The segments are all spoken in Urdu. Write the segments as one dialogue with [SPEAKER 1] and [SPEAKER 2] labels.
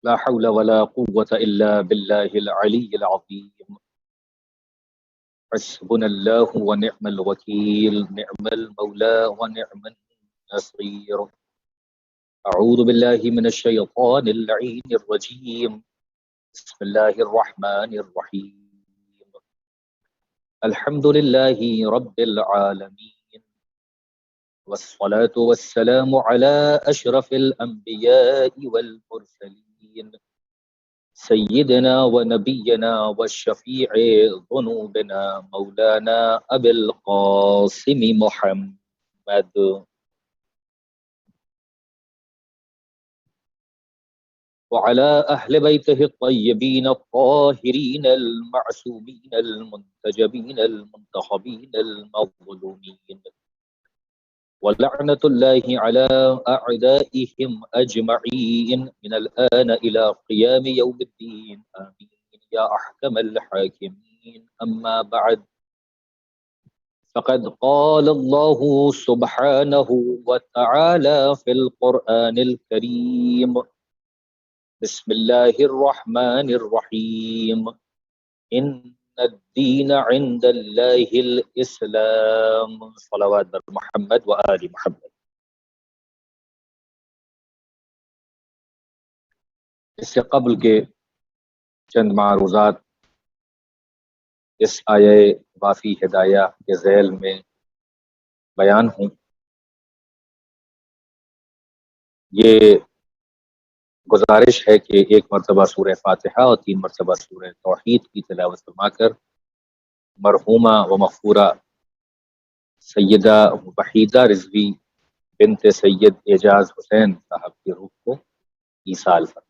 [SPEAKER 1] لا حول ولا قوة إلا بالله العلي العظيم. حسبنا الله ونعم الوكيل، نعم المولى ونعم النصير. أعوذ بالله من الشيطان اللعين الرجيم. بسم الله الرحمن الرحيم. الحمد لله رب العالمين، والصلاة والسلام على أشرف الأنبياء والمرسلين، سيدنا ونبينا والشفيع ذنوبنا مولانا أبي القاسم محمد وعلى أهل بيته الطيبين الطاهرين المعصومين المنتجبين المنتخبين المظلومين، ولعنة الله على أعدائهم أجمعين من الآن إلى قيام يوم الدين، آمين يا أحكم الحاكمين. أما بعد، فقد قال الله سبحانه وتعالى في القرآن الكريم: بسم الله الرحمن الرحيم. إن الدين عند الله الإسلام. صلوات بر محمد وآل محمد. اس سے قبل کے چند معروضات اس آیہ وافی ہدایہ کے ذیل میں بیان ہوں. یہ گزارش ہے کہ ایک مرتبہ سورہ فاتحہ اور 3 مرتبہ سورہ توحید کی تلاوت فرما کر مرحومہ و مغفورہ سیدہ وحیدہ رضوی بنت سید اعجاز حسین صاحب کی روح کو ایصال فرما.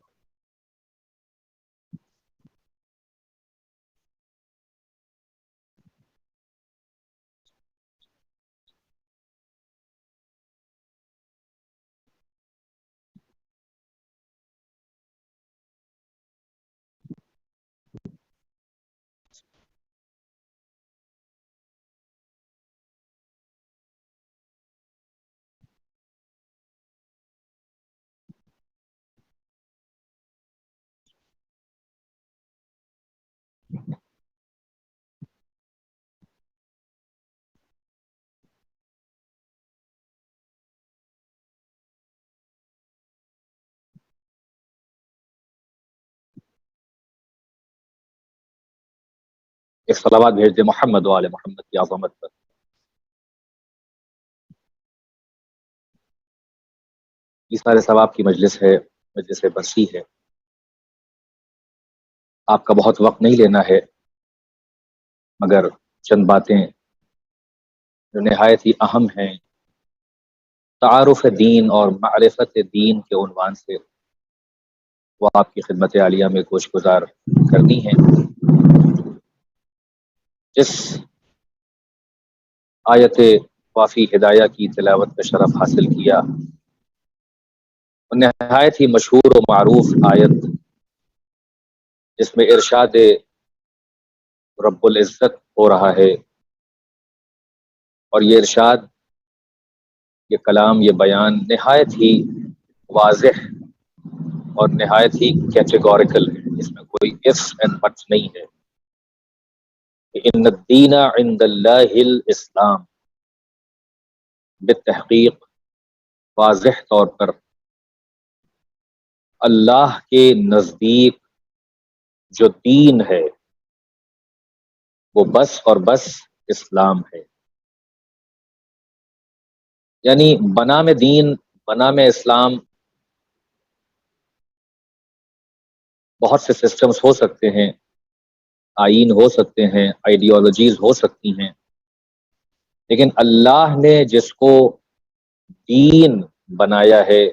[SPEAKER 1] ایک صلوات بھیج دے محمد و آل محمد کی عظمت پر. اس سارے ثواب کی مجلس ہے، مجلس برسی ہے. آپ کا بہت وقت نہیں لینا ہے، مگر چند باتیں جو نہایت ہی اہم ہیں تعارف دین اور معرفت دین کے عنوان سے وہ آپ کی خدمت عالیہ میں گوش گزار کرنی ہے. جس آیت وافی ہدایہ کی تلاوت کا شرف حاصل کیا، نہایت ہی مشہور و معروف آیت جس میں ارشاد رب العزت ہو رہا ہے، اور یہ ارشاد، یہ کلام، یہ بیان نہایت ہی واضح اور نہایت ہی کیٹیگوریکل ہے. اس میں کوئی ifs اینڈ بٹس نہیں ہے. ان الدین عند اللہ الاسلام، بالتحقیق واضح طور پر اللہ کے نزدیک جو دین ہے وہ بس اور بس اسلام ہے. یعنی بنام دین، بنام اسلام بہت سے سسٹمز ہو سکتے ہیں، آئین ہو سکتے ہیں، آئیڈیالوجیز ہو سکتی ہیں، لیکن اللہ نے جس کو دین بنایا ہے،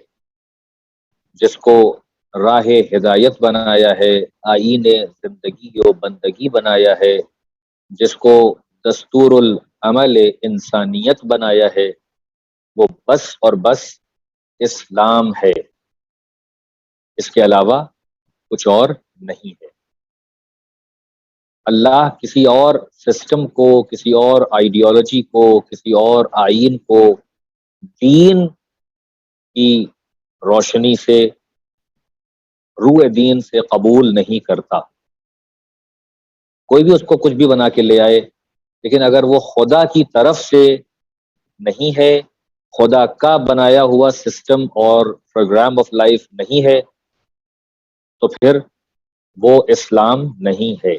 [SPEAKER 1] جس کو راہ ہدایت بنایا ہے، آئین زندگی و بندگی بنایا ہے، جس کو دستور العمل انسانیت بنایا ہے، وہ بس اور بس اسلام ہے. اس کے علاوہ کچھ اور نہیں ہے. اللہ کسی اور سسٹم کو، کسی اور آئیڈیالوجی کو، کسی اور آئین کو دین کی روشنی سے روح دین سے قبول نہیں کرتا. کوئی بھی اس کو کچھ بھی بنا کے لے آئے، لیکن اگر وہ خدا کی طرف سے نہیں ہے، خدا کا بنایا ہوا سسٹم اور پروگرام آف لائف نہیں ہے، تو پھر وہ اسلام نہیں ہے.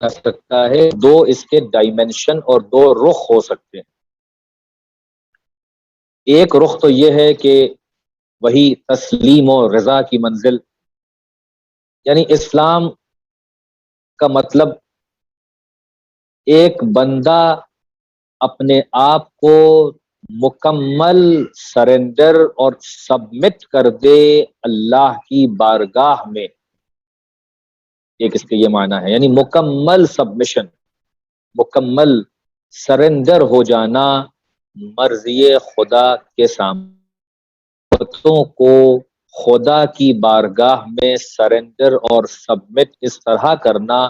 [SPEAKER 1] کر سکتا ہے دو اس کے ڈائمنشن اور دو رخ ہو سکتے ہیں. ایک رخ تو یہ ہے کہ وہی تسلیم و رضا کی منزل، یعنی اسلام کا مطلب ایک بندہ اپنے آپ کو مکمل سرنڈر اور سبمٹ کر دے اللہ کی بارگاہ میں. ایک اس کے یہ معنی ہے، یعنی مکمل سبمشن، مکمل سرنڈر ہو جانا مرضی خدا کے سامنے، کو خدا کی بارگاہ میں سرنڈر اور سبمٹ اس طرح کرنا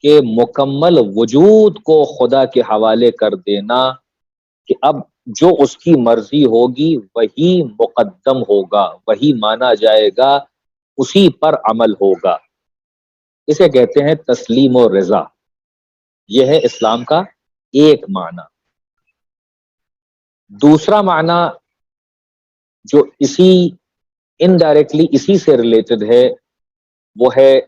[SPEAKER 1] کہ مکمل وجود کو خدا کے حوالے کر دینا کہ اب جو اس کی مرضی ہوگی وہی مقدم ہوگا، وہی مانا جائے گا، اسی پر عمل ہوگا. اسے کہتے ہیں تسلیم و رضا. یہ ہے اسلام کا ایک معنی. دوسرا معنی جو اسی انڈائریکٹلی اسی سے ریلیٹڈ ہے وہ ہے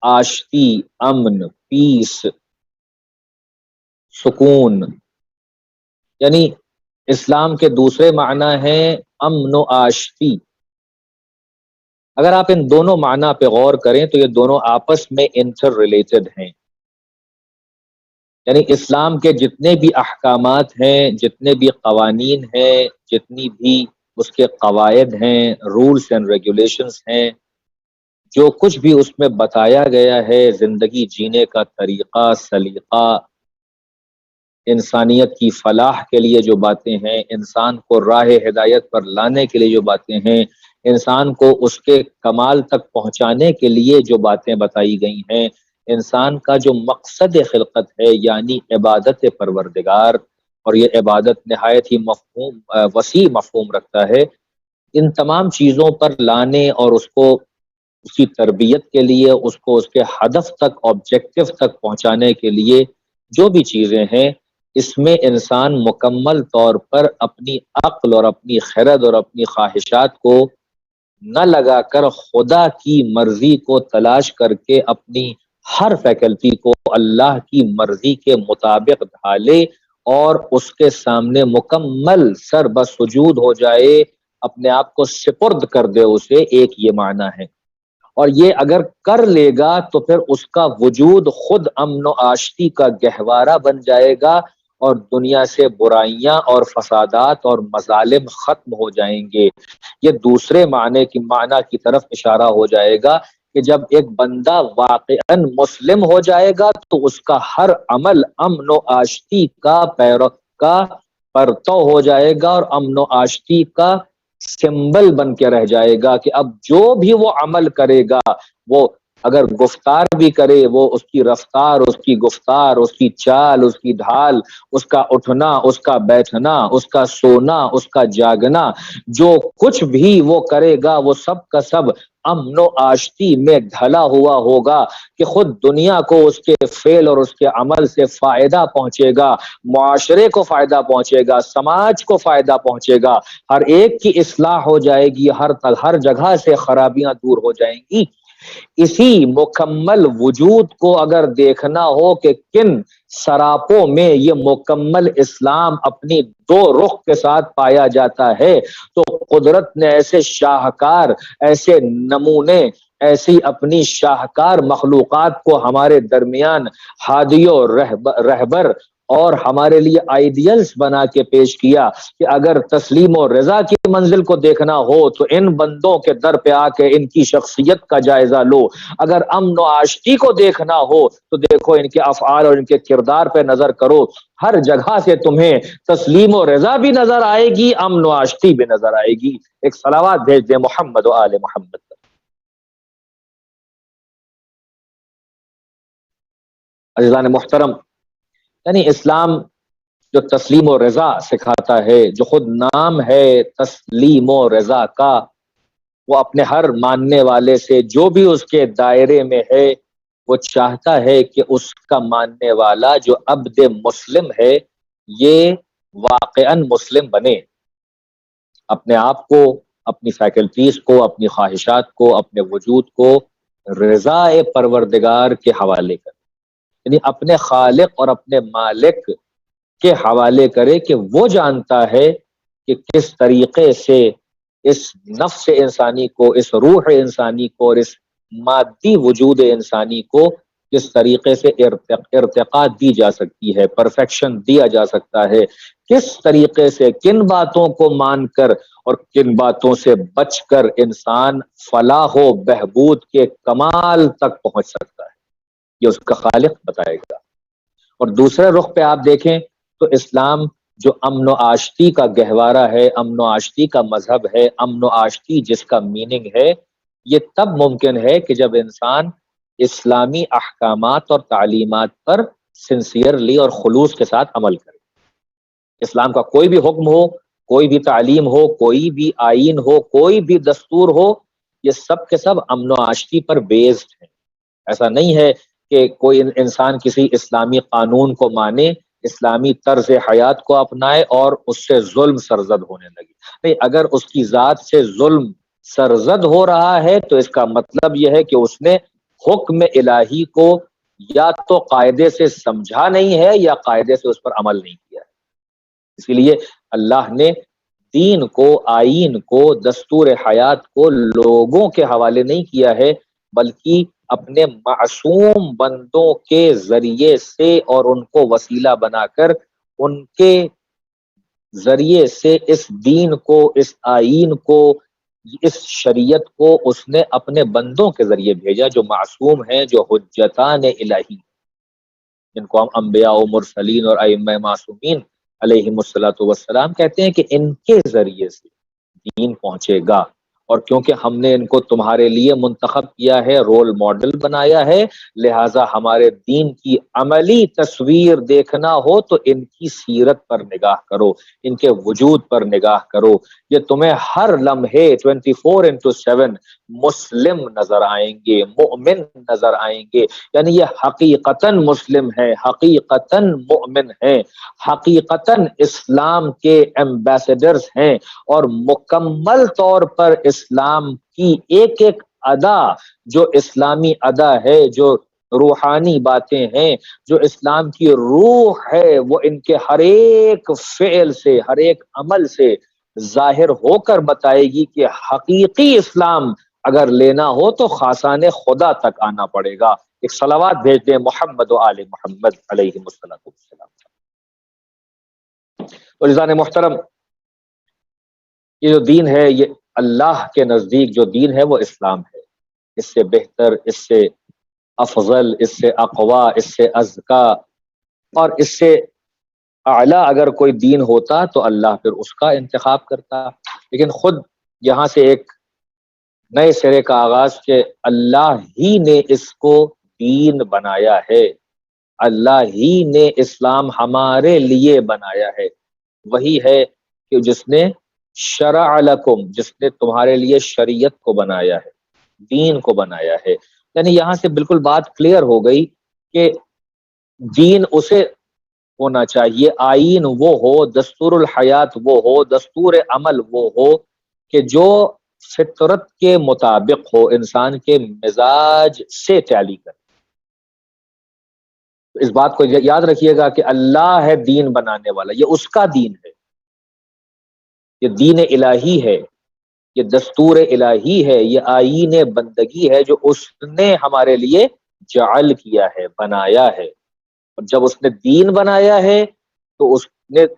[SPEAKER 1] آشتی، امن، پیس، سکون. یعنی اسلام کے دوسرے معنی ہیں امن و آشتی. اگر آپ ان دونوں معنی پہ غور کریں تو یہ دونوں آپس میں انٹر ریلیٹڈ ہیں. یعنی اسلام کے جتنے بھی احکامات ہیں، جتنے بھی قوانین ہیں، جتنی بھی اس کے قواعد ہیں، رولز اینڈ ریگولیشنز ہیں، جو کچھ بھی اس میں بتایا گیا ہے، زندگی جینے کا طریقہ، سلیقہ، انسانیت کی فلاح کے لیے جو باتیں ہیں، انسان کو راہ ہدایت پر لانے کے لیے جو باتیں ہیں، انسان کو اس کے کمال تک پہنچانے کے لیے جو باتیں بتائی گئی ہیں، انسان کا جو مقصد خلقت ہے یعنی عبادت پروردگار، اور یہ عبادت نہایت ہی وسیع مفہوم رکھتا ہے. ان تمام چیزوں پر لانے اور اس کو اس کی تربیت کے لیے، اس کو اس کے ہدف تک، آبجیکٹو تک پہنچانے کے لیے جو بھی چیزیں ہیں، اس میں انسان مکمل طور پر اپنی عقل اور اپنی خرد اور اپنی خواہشات کو نہ لگا کر خدا کی مرضی کو تلاش کر کے اپنی ہر فیکلٹی کو اللہ کی مرضی کے مطابق ڈھالے اور اس کے سامنے مکمل سر بسجود ہو جائے، اپنے آپ کو سپرد کر دے اسے. ایک یہ معنی ہے. اور یہ اگر کر لے گا تو پھر اس کا وجود خود امن و آشتی کا گہوارہ بن جائے گا، اور دنیا سے برائیاں اور فسادات اور مظالم ختم ہو جائیں گے. یہ دوسرے معنی کی طرف اشارہ ہو جائے گا کہ جب ایک بندہ واقعاً مسلم ہو جائے گا تو اس کا ہر عمل امن و آشتی کا پرتو ہو جائے گا اور امن و آشتی کا سمبل بن کے رہ جائے گا کہ اب جو بھی وہ عمل کرے گا، وہ اگر گفتار بھی کرے، وہ اس کی رفتار، اس کی گفتار، اس کی چال، اس کی ڈھال، اس کا اٹھنا، اس کا بیٹھنا، اس کا سونا، اس کا جاگنا، جو کچھ بھی وہ کرے گا وہ سب کا سب امن و آشتی میں ڈھلا ہوا ہوگا کہ خود دنیا کو اس کے فعل اور اس کے عمل سے فائدہ پہنچے گا، معاشرے کو فائدہ پہنچے گا، سماج کو فائدہ پہنچے گا، ہر ایک کی اصلاح ہو جائے گی، ہر جگہ سے خرابیاں دور ہو جائیں گی. اسی مکمل وجود کو اگر دیکھنا ہو کہ کن سراپوں میں یہ مکمل اسلام اپنی دو رخ کے ساتھ پایا جاتا ہے، تو قدرت نے ایسے شاہکار، ایسے نمونے، ایسی اپنی شاہکار مخلوقات کو ہمارے درمیان ہادی و رہبر اور ہمارے لیے آئیڈیلز بنا کے پیش کیا کہ اگر تسلیم و رضا کی منزل کو دیکھنا ہو تو ان بندوں کے در پہ آ کے ان کی شخصیت کا جائزہ لو، اگر امن و آشتی کو دیکھنا ہو تو دیکھو ان کے افعال اور ان کے کردار پہ نظر کرو، ہر جگہ سے تمہیں تسلیم و رضا بھی نظر آئے گی، امن و آشتی بھی نظر آئے گی. ایک صلوات بھیج دے محمد و آل محمد. عزیزان محترم، یعنی اسلام جو تسلیم و رضا سکھاتا ہے، جو خود نام ہے تسلیم و رضا کا، وہ اپنے ہر ماننے والے سے جو بھی اس کے دائرے میں ہے وہ چاہتا ہے کہ اس کا ماننے والا جو عبد مسلم ہے یہ واقعاً مسلم بنے، اپنے آپ کو، اپنی فیکلٹیز کو، اپنی خواہشات کو، اپنے وجود کو رضا پروردگار کے حوالے کرے، یعنی اپنے خالق اور اپنے مالک کے حوالے کرے کہ وہ جانتا ہے کہ کس طریقے سے اس نفس انسانی کو، اس روح انسانی کو اور اس مادی وجود انسانی کو کس طریقے سے ارتقا دی جا سکتی ہے، پرفیکشن دیا جا سکتا ہے، کس طریقے سے کن باتوں کو مان کر اور کن باتوں سے بچ کر انسان فلاح و بہبود کے کمال تک پہنچ سکتا ہے، یہ اس کا خالق بتائے گا۔ اور دوسرے رخ پہ آپ دیکھیں تو اسلام جو امن و آشتی کا گہوارہ ہے، امن و آشتی کا مذہب ہے، امن و آشتی جس کا میننگ ہے، یہ تب ممکن ہے کہ جب انسان اسلامی احکامات اور تعلیمات پر سنسیئرلی اور خلوص کے ساتھ عمل کرے۔ اسلام کا کوئی بھی حکم ہو، کوئی بھی تعلیم ہو، کوئی بھی آئین ہو، کوئی بھی دستور ہو، یہ سب کے سب امن و آشتی پر بیسڈ ہے۔ ایسا نہیں ہے کہ کوئی انسان کسی اسلامی قانون کو مانے، اسلامی طرز حیات کو اپنائے اور اس سے ظلم سرزد ہونے لگے۔ نہیں، اگر اس کی ذات سے ظلم سرزد ہو رہا ہے تو اس کا مطلب یہ ہے کہ اس نے حکم الہی کو یا تو قاعدے سے سمجھا نہیں ہے یا قاعدے سے اس پر عمل نہیں کیا ہے۔ اسی لیے اللہ نے دین کو، آئین کو، دستور حیات کو لوگوں کے حوالے نہیں کیا ہے، بلکہ اپنے معصوم بندوں کے ذریعے سے اور ان کو وسیلہ بنا کر ان کے ذریعے سے اس دین کو، اس آئین کو، اس شریعت کو اس نے اپنے بندوں کے ذریعے بھیجا جو معصوم ہیں، جو حجتان الہی، جن کو ہم انبیاء و مرسلین اور ائمہ معصومین علیہم الصلوۃ والسلام کہتے ہیں کہ ان کے ذریعے سے دین پہنچے گا۔ اور کیونکہ ہم نے ان کو تمہارے لیے منتخب کیا ہے، رول ماڈل بنایا ہے، لہٰذا ہمارے دین کی عملی تصویر دیکھنا ہو تو ان کی سیرت پر نگاہ کرو، ان کے وجود پر نگاہ کرو، یہ تمہیں ہر لمحے 24x7 مسلم نظر آئیں گے، مؤمن نظر آئیں گے، یعنی یہ حقیقتاً مسلم ہے، حقیقتاً مؤمن ہیں، حقیقتاً اسلام کے ایمبیسڈرز ہیں، اور مکمل طور پر اسلام کی ایک ایک ادا، جو اسلامی ادا ہے، جو روحانی باتیں ہیں، جو اسلام کی روح ہے، وہ ان کے ہر ایک فعل سے، ہر ایک عمل سے ظاہر ہو کر بتائے گی کہ حقیقی اسلام اگر لینا ہو تو خاصان خدا تک آنا پڑے گا۔ ایک صلوات بھیج دیں محمد و آل محمد علیہ السلام۔ تو عزیزان محترم، یہ جو دین ہے، یہ اللہ کے نزدیک جو دین ہے وہ اسلام ہے۔ اس سے بہتر، اس سے افضل، اس سے اقوا، اس سے ازکا اور اس سے اعلیٰ اگر کوئی دین ہوتا تو اللہ پھر اس کا انتخاب کرتا، لیکن خود یہاں سے ایک نئے سرے کا آغاز کہ اللہ ہی نے اس کو دین بنایا ہے، اللہ ہی نے اسلام ہمارے لیے بنایا ہے، وہی ہے کہ جس نے شرع لکم، جس نے تمہارے لیے شریعت کو بنایا ہے، دین کو بنایا ہے۔ یعنی یہاں سے بالکل بات کلیئر ہو گئی کہ دین اسے ہونا چاہیے، آئین وہ ہو، دستور الحیات وہ ہو، دستور عمل وہ ہو کہ جو فطرت کے مطابق ہو، انسان کے مزاج سے ٹیلی کرے۔ اس بات کو یاد رکھیے گا کہ اللہ ہے دین بنانے والا، یہ اس کا دین ہے، یہ دین الہی ہے، یہ دستور الہی ہے، یہ آئین بندگی ہے جو اس نے ہمارے لیے جعل کیا ہے، بنایا ہے۔ اور جب اس نے دین بنایا ہے تو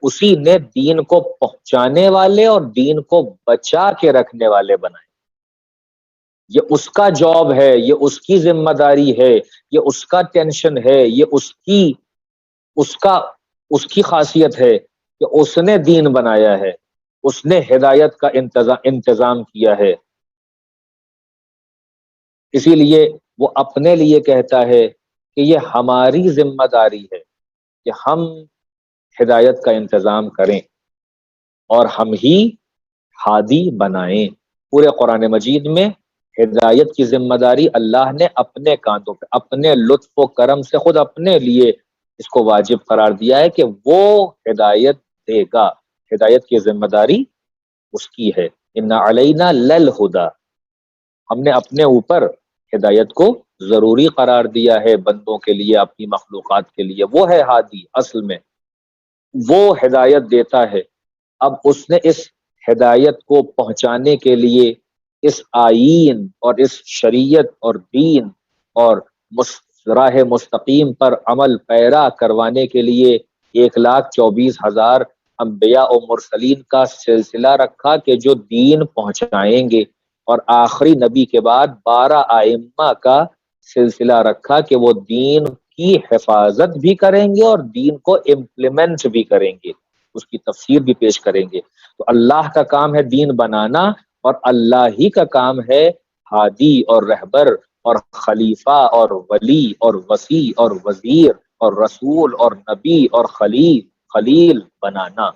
[SPEAKER 1] اسی نے دین کو پہنچانے والے اور دین کو بچا کے رکھنے والے بنائے۔ یہ اس کا جاب ہے، یہ اس کی ذمہ داری ہے، یہ اس کا ٹینشن ہے، یہ اس کی خاصیت ہے کہ اس نے دین بنایا ہے، اس نے ہدایت کا انتظام کیا ہے۔ اسی لیے وہ اپنے لیے کہتا ہے کہ یہ ہماری ذمہ داری ہے کہ ہم ہدایت کا انتظام کریں اور ہم ہی ہادی بنائیں۔ پورے قرآن مجید میں ہدایت کی ذمہ داری اللہ نے اپنے کاندھوں پہ اپنے لطف و کرم سے خود اپنے لیے اس کو واجب قرار دیا ہے کہ وہ ہدایت دے گا. ہدایت کی ذمہ داری اس کی ہے. ان علینا للہدی، ہم نے اپنے اوپر ہدایت کو ضروری قرار دیا ہے بندوں کے لیے، اپنی مخلوقات کے لیے. وہ ہے ہادی، اصل میں وہ ہدایت دیتا ہے. اب اس نے اس ہدایت کو پہنچانے کے لیے اس آئین اور اس شریعت اور دین اور راہ مستقیم پر عمل پیرا کروانے کے لیے 1,24,000 انبیاء و مرسلین کا سلسلہ رکھا کہ جو دین پہنچائیں گے، اور آخری نبی کے بعد 12 ائمہ کا سلسلہ رکھا کہ وہ دین کی حفاظت بھی کریں گے اور دین کو امپلیمنٹ بھی کریں گے، اس کی تفسیر بھی پیش کریں گے. تو اللہ کا کام ہے دین بنانا، اور اللہ ہی کا کام ہے ہادی اور رہبر اور خلیفہ اور ولی اور وسیع اور وزیر اور رسول اور نبی اور خلیل بنانا.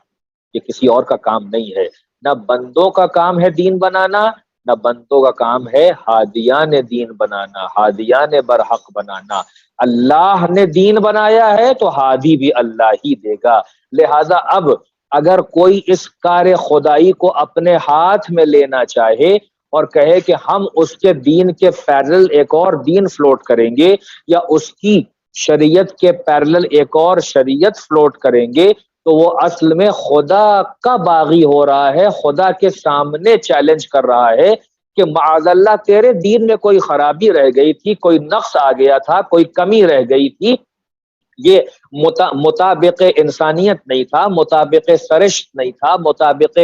[SPEAKER 1] یہ کسی اور کا کام نہیں ہے. نہ بندوں کا کام ہے دین بنانا، نہ بندوں کا کام ہے ہادیان دین بنانا، ہادیان برحق بنانا. اللہ نے دین بنایا ہے تو ہادی بھی اللہ ہی دے گا. لہذا اب اگر کوئی اس کار خدائی کو اپنے ہاتھ میں لینا چاہے اور کہے کہ ہم اس کے دین کے پیرل ایک اور دین فلوٹ کریں گے، یا اس کی شریعت کے پیرلل ایک اور شریعت فلوٹ کریں گے، تو وہ اصل میں خدا کا باغی ہو رہا ہے، خدا کے سامنے چیلنج کر رہا ہے کہ معاذ اللہ تیرے دین میں کوئی خرابی رہ گئی تھی، کوئی نقص آ گیا تھا، کوئی کمی رہ گئی تھی، یہ مطابق انسانیت نہیں تھا، مطابق سرشت نہیں تھا، مطابق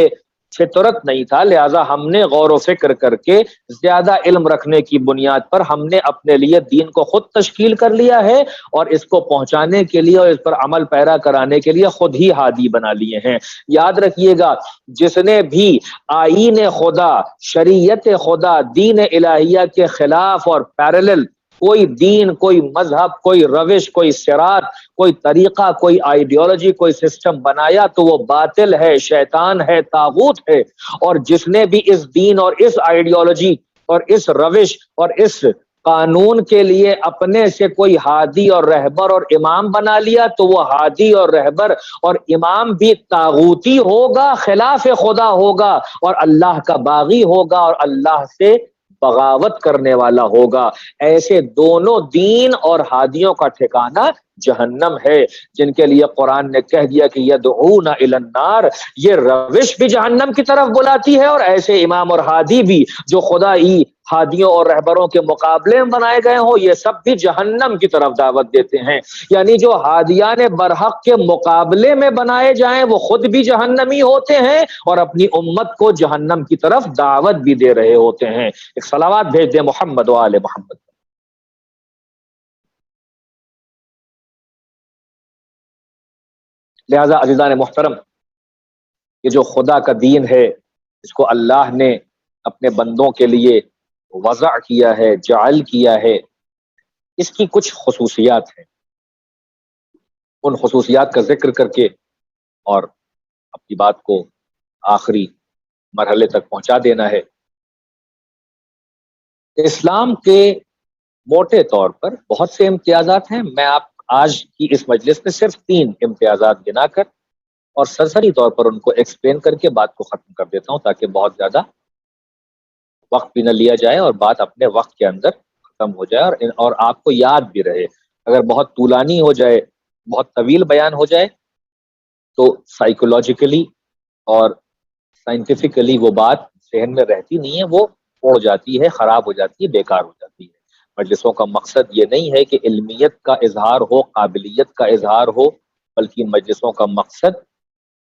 [SPEAKER 1] فطرت نہیں تھا. لہٰذا ہم نے غور و فکر کر کے زیادہ علم رکھنے کی بنیاد پر ہم نے اپنے لیے دین کو خود تشکیل کر لیا ہے، اور اس کو پہنچانے کے لیے اور اس پر عمل پیرا کرانے کے لیے خود ہی ہادی بنا لیے ہیں. یاد رکھیے گا، جس نے بھی آئین خدا، شریعت خدا، دین الہیہ کے خلاف اور پیرلل کوئی دین، کوئی مذہب، کوئی روش، کوئی صراط، کوئی طریقہ، کوئی آئیڈیالوجی، کوئی سسٹم بنایا تو وہ باطل ہے، شیطان ہے، طاغوت ہے. اور جس نے بھی اس دین اور اس آئیڈیالوجی اور اس روش اور اس قانون کے لیے اپنے سے کوئی ہادی اور رہبر اور امام بنا لیا تو وہ ہادی اور رہبر اور امام بھی طاغوتی ہوگا، خلاف خدا ہوگا، اور اللہ کا باغی ہوگا اور اللہ سے بغاوت کرنے والا ہوگا. ایسے دونوں دین اور ہادیوں کا ٹھکانہ جہنم ہے، جن کے لیے قرآن نے کہہ دیا کہ یدعون الی النار، یہ روش بھی جہنم کی طرف بلاتی ہے، اور ایسے امام اور ہادی بھی جو خدائی ہادیوں اور رہبروں کے مقابلے میں بنائے گئے ہوں، یہ سب بھی جہنم کی طرف دعوت دیتے ہیں. یعنی جو ہادیان برحق کے مقابلے میں بنائے جائیں وہ خود بھی جہنمی ہوتے ہیں اور اپنی امت کو جہنم کی طرف دعوت بھی دے رہے ہوتے ہیں. ایک صلوات بھیج دیں محمد و آل محمد. لہذا عزیزان محترم، یہ جو خدا کا دین ہے، اس کو اللہ نے اپنے بندوں کے لیے وضع کیا ہے، جعل کیا ہے، اس کی کچھ خصوصیات ہیں. ان خصوصیات کا ذکر کر کے اور اپنی بات کو آخری مرحلے تک پہنچا دینا ہے. اسلام کے موٹے طور پر بہت سے امتیازات ہیں. میں آپ آج کی اس مجلس میں صرف 3 امتیازات گنا کر اور سرسری طور پر ان کو ایکسپلین کر کے بات کو ختم کر دیتا ہوں، تاکہ بہت زیادہ وقت بھی نہ لیا جائے اور بات اپنے وقت کے اندر ختم ہو جائے اور آپ کو یاد بھی رہے. اگر بہت طولانی ہو جائے، بہت طویل بیان ہو جائے تو سائیکولوجیکلی اور سائنٹیفکلی وہ بات ذہن میں رہتی نہیں ہے، وہ اڑ جاتی ہے، خراب ہو جاتی ہے، بیکار ہو جاتی ہے. مجلسوں کا مقصد یہ نہیں ہے کہ علمیت کا اظہار ہو، قابلیت کا اظہار ہو، بلکہ مجلسوں کا مقصد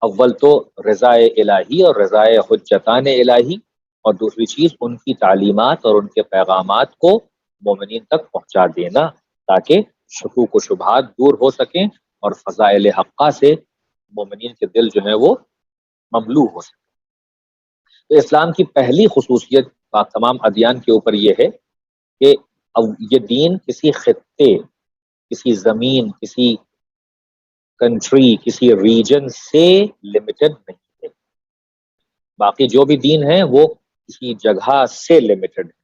[SPEAKER 1] اول تو رضا الہی اور رضا حجتان الہی، اور دوسری چیز ان کی تعلیمات اور ان کے پیغامات کو مومنین تک پہنچا دینا، تاکہ شکوک و شبہات دور ہو سکیں اور فضائل حقہ سے مومنین کے دل جو ہے وہ مملو ہو سکیں. تو اسلام کی پہلی خصوصیت تمام ادیان کے اوپر یہ ہے کہ یہ دین کسی خطے، کسی زمین، کسی کنٹری، کسی ریجن سے لمیٹڈ نہیں ہے. باقی جو بھی دین ہیں وہ کسی جگہ سے لمیٹڈ ہے،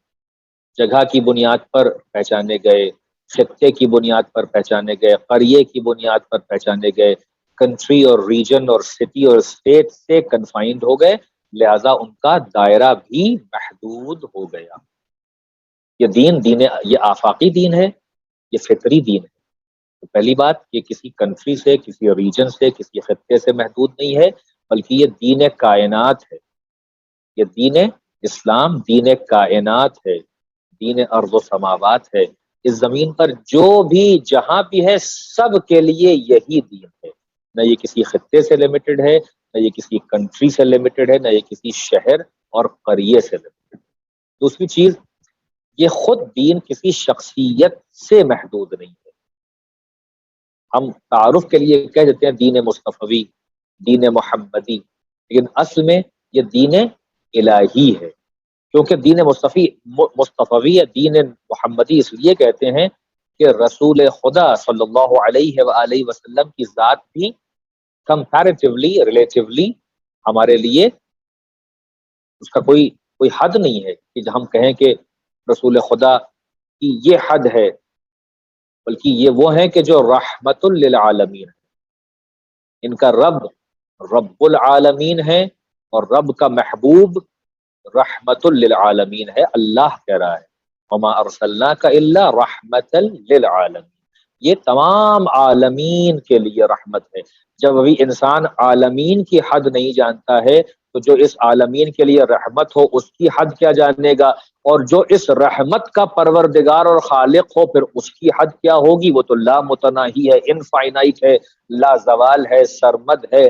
[SPEAKER 1] جگہ کی بنیاد پر پہچانے گئے، خطے کی بنیاد پر پہچانے گئے، قریے کی بنیاد پر پہچانے گئے، کنٹری اور ریجن اور سٹی اور اسٹیٹ سے کنفائنڈ ہو گئے، لہذا ان کا دائرہ بھی محدود ہو گیا۔ یہ دین یہ آفاقی دین ہے، یہ فطری دین ہے۔ تو پہلی بات، یہ کسی کنٹری سے، کسی ریجن سے، کسی خطے سے محدود نہیں ہے، بلکہ یہ دین کائنات ہے۔ یہ دین اسلام دین کائنات ہے، دین ارض و سماوات ہے۔ اس زمین پر جو بھی جہاں بھی ہے، سب کے لیے یہی دین ہے۔ نہ یہ کسی خطے سے لمیٹڈ ہے، نہ یہ کسی کنٹری سے لمیٹڈ ہے، نہ یہ کسی شہر اور قریے سے لمیٹڈ ہے۔ دوسری چیز، یہ خود دین کسی شخصیت سے محدود نہیں ہے۔ ہم تعارف کے لیے کہہ دیتے ہیں دین مصطفی، دین محمدی، لیکن اصل میں یہ دین الہی ہے۔ کیونکہ دین مصطفی یا دین محمدی اس لیے کہتے ہیں کہ رسول خدا صلی اللہ علیہ وآلہ وسلم کی ذات بھی کمپیریٹیولی، ریلیٹیولی ہمارے لیے اس کا کوئی حد نہیں ہے کہ ہم کہیں کہ رسول خدا کی یہ حد ہے، بلکہ یہ وہ ہیں کہ جو رحمت للعالمین ہے۔ ان کا رب رب العالمین ہے، اور رب کا محبوب رحمت للعالمین ہے۔ اللہ کہہ رہا ہے وما ارسلناک الا رحمت للعالمین، یہ تمام عالمین کے لیے رحمت ہے۔ جب ابھی انسان عالمین کی حد نہیں جانتا ہے تو جو اس عالمین کے لیے رحمت ہو اس کی حد کیا جانے گا، اور جو اس رحمت کا پروردگار اور خالق ہو پھر اس کی حد کیا ہوگی؟ وہ تو لا متناہی ہے، انفائنائٹ ہے، لا زوال ہے، سرمد ہے،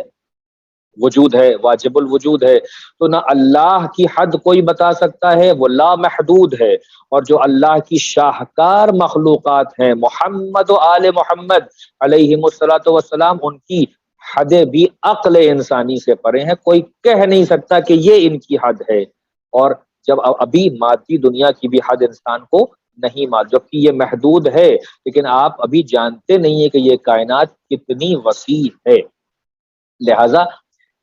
[SPEAKER 1] وجود ہے، واجب الوجود ہے۔ تو نہ اللہ کی حد کوئی بتا سکتا ہے، وہ لا محدود ہے، اور جو اللہ کی شاہکار مخلوقات ہیں محمد و آل محمد علیہم الصلوۃ والسلام، ان کی حدیں بھی عقل انسانی سے پرے ہیں۔ کوئی کہہ نہیں سکتا کہ یہ ان کی حد ہے، اور جب ابھی مادی دنیا کی بھی حد انسان کو نہیں معلوم، جبکہ یہ محدود ہے، لیکن آپ ابھی جانتے نہیں ہیں کہ یہ کائنات کتنی وسیع ہے۔ لہذا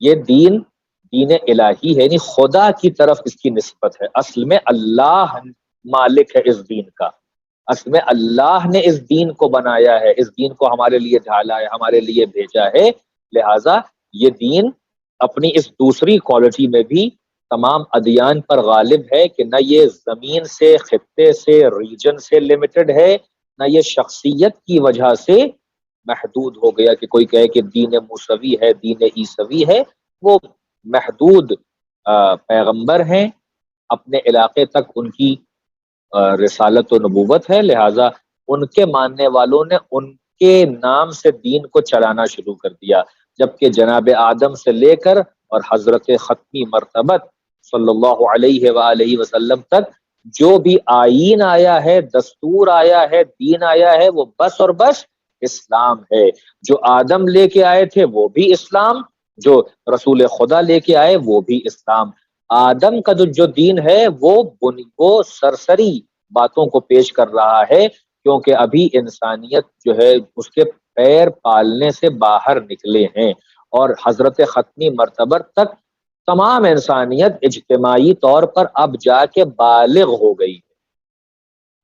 [SPEAKER 1] یہ دین الہی ہے، یعنی خدا کی طرف اس کی نسبت ہے۔ اصل میں اللہ مالک ہے اس دین کا، اصل میں اللہ نے اس دین کو بنایا ہے، اس دین کو ہمارے لیے ڈھالا ہے، ہمارے لیے بھیجا ہے۔ لہذا یہ دین اپنی اس دوسری کوالٹی میں بھی تمام ادیان پر غالب ہے کہ نہ یہ زمین سے، خطے سے، ریجن سے لمیٹڈ ہے، نہ یہ شخصیت کی وجہ سے محدود ہو گیا کہ کوئی کہے کہ دین موسوی ہے، دین عیسوی ہے۔ وہ محدود پیغمبر ہیں، اپنے علاقے تک ان کی رسالت و نبوت ہے، لہٰذا ان کے ماننے والوں نے ان کے نام سے دین کو چلانا شروع کر دیا، جبکہ جناب آدم سے لے کر اور حضرت ختمی مرتبت صلی اللہ علیہ وآلہ وسلم تک جو بھی آئین آیا ہے، دستور آیا ہے، دین آیا ہے، وہ بس اور بس اسلام ہے۔ جو آدم لے کے آئے تھے وہ بھی اسلام، جو رسول خدا لے کے آئے وہ بھی اسلام۔ آدم کا جو دین ہے وہ سرسری باتوں کو پیش کر رہا ہے، کیونکہ ابھی انسانیت جو ہے اس کے پیر پالنے سے باہر نکلے ہیں، اور حضرت ختمی مرتبہ تک تمام انسانیت اجتماعی طور پر اب جا کے بالغ ہو گئی ہے،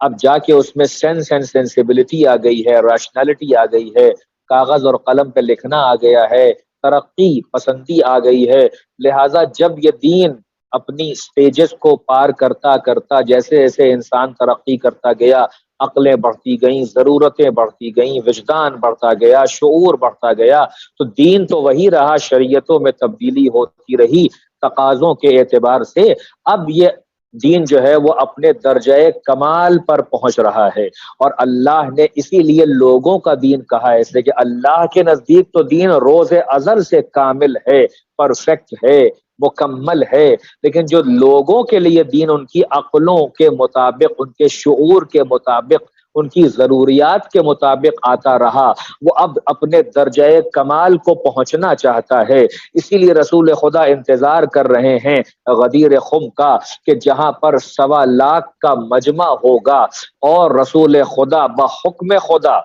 [SPEAKER 1] اب جا کے اس میں سینس اینڈ سینسیبلٹی آ گئی ہے، ریشنلٹی آ گئی ہے، کاغذ اور قلم پہ لکھنا آ گیا ہے، ترقی پسندی آ گئی ہے۔ لہٰذا جب یہ دین اپنی سٹیجز کو پار کرتا کرتا جیسے جیسے انسان ترقی کرتا گیا، عقلیں بڑھتی گئیں، ضرورتیں بڑھتی گئیں، وجدان بڑھتا گیا، شعور بڑھتا گیا، تو دین تو وہی رہا، شریعتوں میں تبدیلی ہوتی رہی تقاضوں کے اعتبار سے۔ اب یہ دین جو ہے وہ اپنے درجہ کمال پر پہنچ رہا ہے، اور اللہ نے اسی لیے لوگوں کا دین کہا ہے، اس لیے کہ اللہ کے نزدیک تو دین روز ازل سے کامل ہے، پرفیکٹ ہے، مکمل ہے، لیکن جو لوگوں کے لیے دین ان کی عقلوں کے مطابق، ان کے شعور کے مطابق، ان کی ضروریات کے مطابق آتا رہا، وہ اب اپنے درجہ کمال کو پہنچنا چاہتا ہے۔ اسی لیے رسول خدا انتظار کر رہے ہیں غدیر خم کا، کہ جہاں پر 1.25 لاکھ کا مجمع ہوگا اور رسول خدا بحکم خدا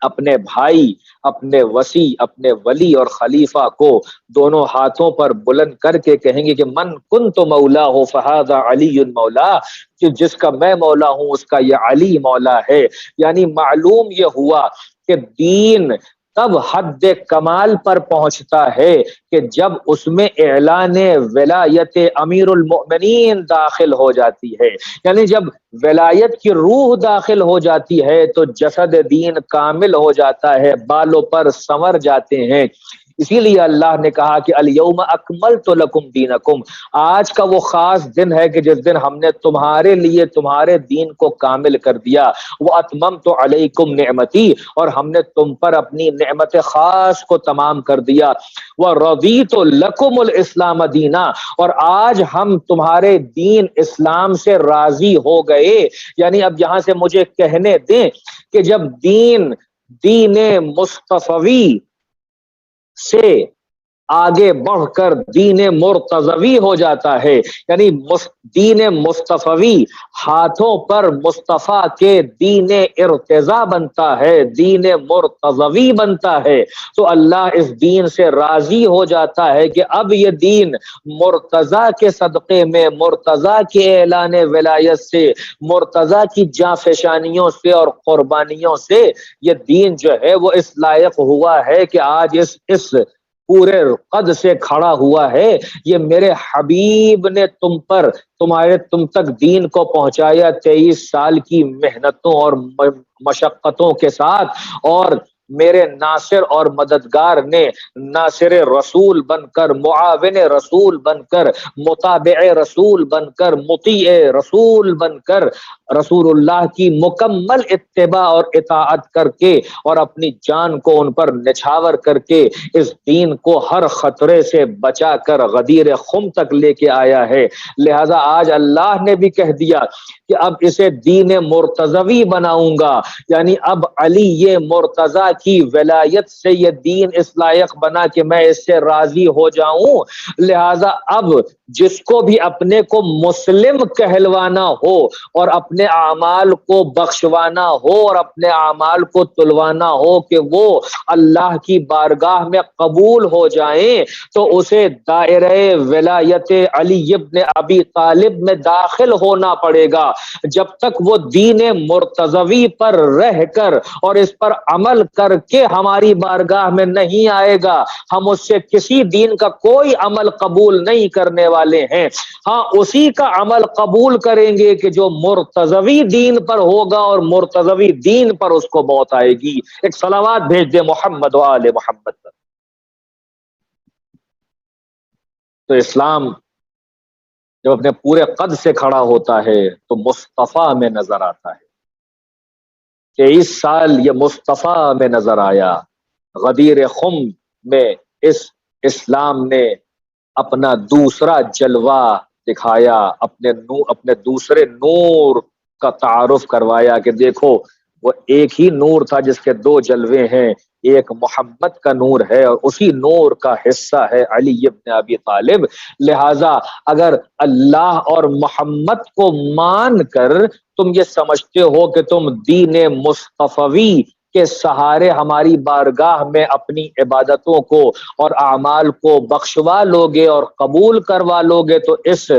[SPEAKER 1] اپنے بھائی، اپنے وصی، اپنے ولی اور خلیفہ کو دونوں ہاتھوں پر بلند کر کے کہیں گے کہ من کنت مولا ہو فہذا علی مولا، کہ جس کا میں مولا ہوں اس کا یہ علی مولا ہے۔ یعنی معلوم یہ ہوا کہ دین تب حد کمال پر پہنچتا ہے کہ جب اس میں اعلان ولایت امیر المؤمنین داخل ہو جاتی ہے۔ یعنی جب ولایت کی روح داخل ہو جاتی ہے تو جسد دین کامل ہو جاتا ہے، بالوں پر سنور جاتے ہیں۔ اسی لیے اللہ نے کہا کہ الیوم اکملت لکم دینکم، آج کا وہ خاص دن ہے کہ جس دن ہم نے تمہارے لیے تمہارے دین کو کامل کر دیا، واتممت علیکم نعمتی، اور ہم نے تم پر اپنی نعمت خاص کو تمام کر دیا، ورضیت لکم الاسلام دینا، اور آج ہم تمہارے دین اسلام سے راضی ہو گئے۔ یعنی اب یہاں سے مجھے کہنے دیں کہ جب دین مصطفی سے آگے بڑھ کر دین مرتضوی ہو جاتا ہے، یعنی دین مصطفی ہاتھوں پر مصطفیٰ کے دین ارتضا بنتا ہے، دین مرتضوی بنتا ہے، تو اللہ اس دین سے راضی ہو جاتا ہے کہ اب یہ دین مرتضی کے صدقے میں، مرتضی کے اعلان ولایت سے، مرتضی کی جانفشانیوں سے اور قربانیوں سے یہ دین جو ہے وہ اس لائق ہوا ہے کہ آج اس پورے قد سے کھڑا ہوا ہے۔ یہ میرے حبیب نے تم تک دین کو پہنچایا 23 سال کی محنتوں اور مشقتوں کے ساتھ، اور میرے ناصر اور مددگار نے ناصر رسول بن کر، معاون رسول بن کر، متابع رسول بن کر، مطیع رسول بن کر رسول اللہ کی مکمل اتباع اور اطاعت کر کے اور اپنی جان کو ان پر نچھاور کر کے اس دین کو ہر خطرے سے بچا کر غدیر خم تک لے کے آیا ہے۔ لہذا آج اللہ نے بھی کہہ دیا کہ اب اسے دین مرتضوی بناؤں گا، یعنی اب علی یہ مرتضی کی ولایت سے یہ دین اس لائق بنا کہ میں اس سے راضی ہو جاؤں۔ لہذا اب جس کو بھی اپنے کو مسلم کہلوانا ہو اور اپنے اعمال کو بخشوانا ہو اور اپنے اعمال کو تلوانا ہو کہ وہ اللہ کی بارگاہ میں قبول ہو جائیں، تو اسے دائرہ ولایت علی ابن ابی طالب میں داخل ہونا پڑے گا۔ جب تک وہ دین مرتضوی پر رہ کر اور اس پر عمل کر کے ہماری بارگاہ میں نہیں آئے گا، ہم اس سے کسی دین کا کوئی عمل قبول نہیں کرنے والے ہیں۔ ہاں، اسی کا عمل قبول کریں گے کہ جو مرتضوی دین پر ہوگا اور مرتضوی دین پر اس کو موت آئے گی۔ ایک صلوات بھیج دے محمد و آل محمد پر۔ تو اسلام جب اپنے پورے قد سے کھڑا ہوتا ہے تو مصطفیٰ میں نظر آتا ہے۔ 23 سال یہ مصطفیٰ میں نظر آیا، غدیر خم میں اس اسلام نے اپنا دوسرا جلوہ دکھایا، اپنے دوسرے نور کا تعارف کروایا کہ دیکھو وہ ایک ہی نور تھا جس کے 2 جلوے ہیں، ایک محمد کا نور ہے اور اسی نور کا حصہ ہے علی ابن ابی طالب۔ لہذا اگر اللہ اور محمد کو مان کر تم یہ سمجھتے ہو کہ تم دین مصطفی کے سہارے ہماری بارگاہ میں اپنی عبادتوں کو اور اعمال کو بخشوا لوگے اور قبول کروا لوگے، تو اس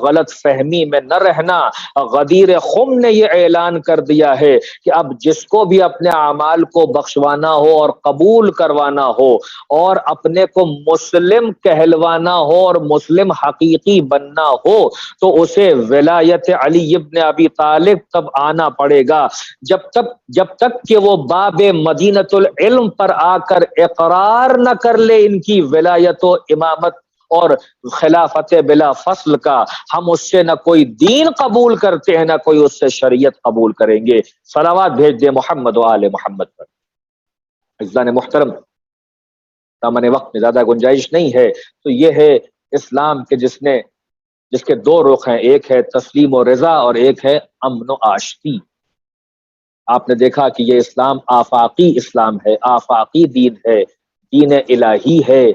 [SPEAKER 1] غلط فہمی میں نہ رہنا۔ غدیر خم نے یہ اعلان کر دیا ہے کہ اب جس کو بھی اپنے اعمال کو بخشوانا ہو اور قبول کروانا ہو اور اپنے کو مسلم کہلوانا ہو اور مسلم حقیقی بننا ہو تو اسے ولایت علی ابن ابی طالب تب آنا پڑے گا۔ جب تک کہ وہ باب مدینۃ العلم پر آ کر اقرار نہ کر لے ان کی ولایت و امامت اور خلافت بلا فصل کا، ہم اس سے نہ کوئی دین قبول کرتے ہیں نہ کوئی اس سے شریعت قبول کریں گے۔ صلوات بھیج دے محمد و آل محمد پر۔ عزیزان محترم، دامن وقت میں زیادہ گنجائش نہیں ہے، تو یہ ہے اسلام کے جس کے 2 رخ ہیں، ایک ہے تسلیم و رضا اور ایک ہے امن و آشتی۔ آپ نے دیکھا کہ یہ اسلام آفاقی اسلام ہے، آفاقی دین ہے، دین الہی ہے،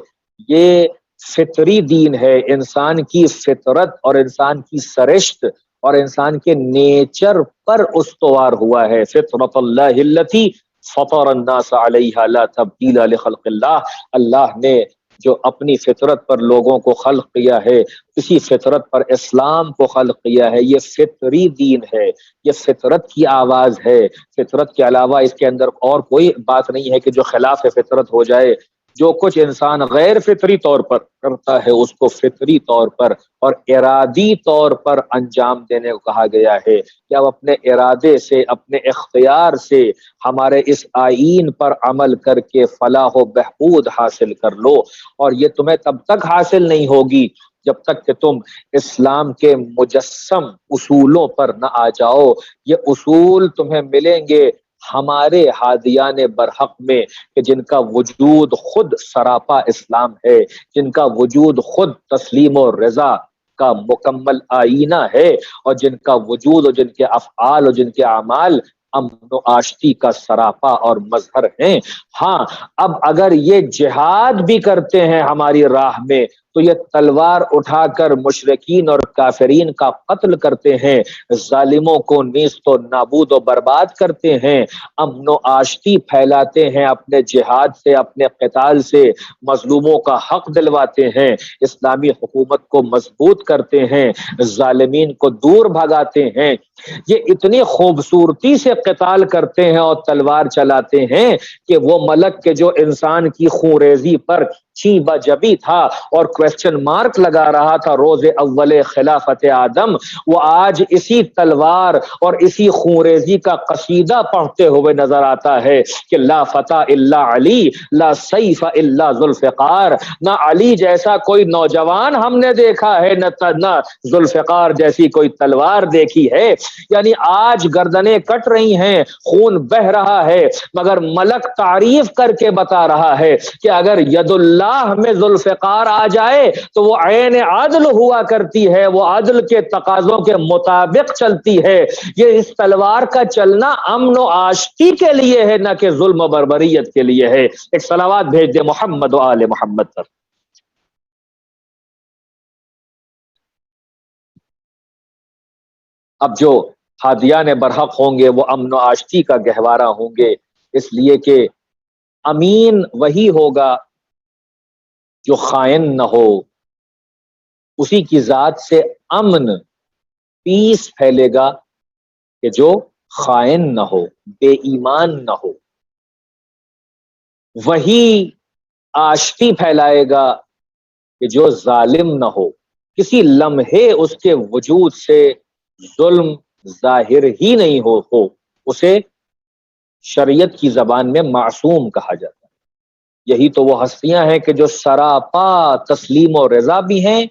[SPEAKER 1] یہ فطری دین ہے، انسان کی فطرت اور انسان کی سرشت اور انسان کے نیچر پر استوار ہوا ہے۔ فطرت اللہ التی فطر الناس علیہا لا تبدیل لخلق اللہ، اللہ نے جو اپنی فطرت پر لوگوں کو خلق کیا ہے، اسی فطرت پر اسلام کو خلق کیا ہے۔ یہ فطری دین ہے، یہ فطرت کی آواز ہے، فطرت کے علاوہ اس کے اندر اور کوئی بات نہیں ہے کہ جو خلاف فطرت ہو جائے۔ جو کچھ انسان غیر فطری طور پر کرتا ہے اس کو فطری طور پر اور ارادی طور پر انجام دینے کو کہا گیا ہے کہ اب اپنے ارادے سے، اپنے اختیار سے ہمارے اس آئین پر عمل کر کے فلاح و بہبود حاصل کر لو۔ اور یہ تمہیں تب تک حاصل نہیں ہوگی جب تک کہ تم اسلام کے مجسم اصولوں پر نہ آ جاؤ۔ یہ اصول تمہیں ملیں گے ہمارے ہادیان برحق میں کہ جن کا وجود خود سراپا اسلام ہے، جن کا وجود خود تسلیم و رضا کا مکمل آئینہ ہے، اور جن کا وجود اور جن کے افعال اور جن کے اعمال امن و آشتی کا سراپا اور مظہر ہیں۔ ہاں، اب اگر یہ جہاد بھی کرتے ہیں ہماری راہ میں تو یہ تلوار اٹھا کر مشرکین اور کافرین کا قتل کرتے ہیں، ظالموں کو نیست و نابود و برباد کرتے ہیں، امن و آشتی پھیلاتے ہیں اپنے جہاد سے، اپنے قتال سے، مظلوموں کا حق دلواتے ہیں، اسلامی حکومت کو مضبوط کرتے ہیں، ظالمین کو دور بھگاتے ہیں۔ یہ اتنی خوبصورتی سے قتال کرتے ہیں اور تلوار چلاتے ہیں کہ وہ ملک کے جو انسان کی خونریزی پر چی بجبی تھا اور کوسچن مارک لگا رہا تھا روز اول خلافت آدم، وہ آج اسی تلوار اور اسی خونریزی کا قصیدہ پڑھتے ہوئے نظر آتا ہے کہ لا فتح الا علی، لا سیف الا ذوالفقار۔ نہ علی جیسا کوئی نوجوان ہم نے دیکھا ہے، نہ ذوالفقار جیسی کوئی تلوار دیکھی ہے۔ یعنی آج گردنیں کٹ رہی ہیں، خون بہ رہا ہے، مگر ملک تعریف کر کے بتا رہا ہے کہ اگر ید اللہ میں ذوالفقار آ جائے تو وہ عین عدل ہوا کرتی ہے، وہ عدل کے تقاضوں کے مطابق چلتی ہے۔ یہ اس تلوار کا چلنا امن و آشتی کے لیے ہے، نہ کہ ظلم و بربریت کے لیے ہے۔ ایک صلوات بھیج دے محمد و آل محمد پر۔ اب جو ہادیان برحق ہوں گے وہ امن و آشتی کا گہوارہ ہوں گے، اس لیے کہ امین وہی ہوگا جو خائن نہ ہو، اسی کی ذات سے امن، پیس پھیلے گا کہ جو خائن نہ ہو، بے ایمان نہ ہو۔ وہی آشتی پھیلائے گا کہ جو ظالم نہ ہو۔ کسی لمحے اس کے وجود سے ظلم ظاہر ہی نہیں ہو اسے شریعت کی زبان میں معصوم کہا جاتا ہے۔ یہی تو وہ ہستیاں ہیں کہ جو سراپا تسلیم و رضا بھی ہیں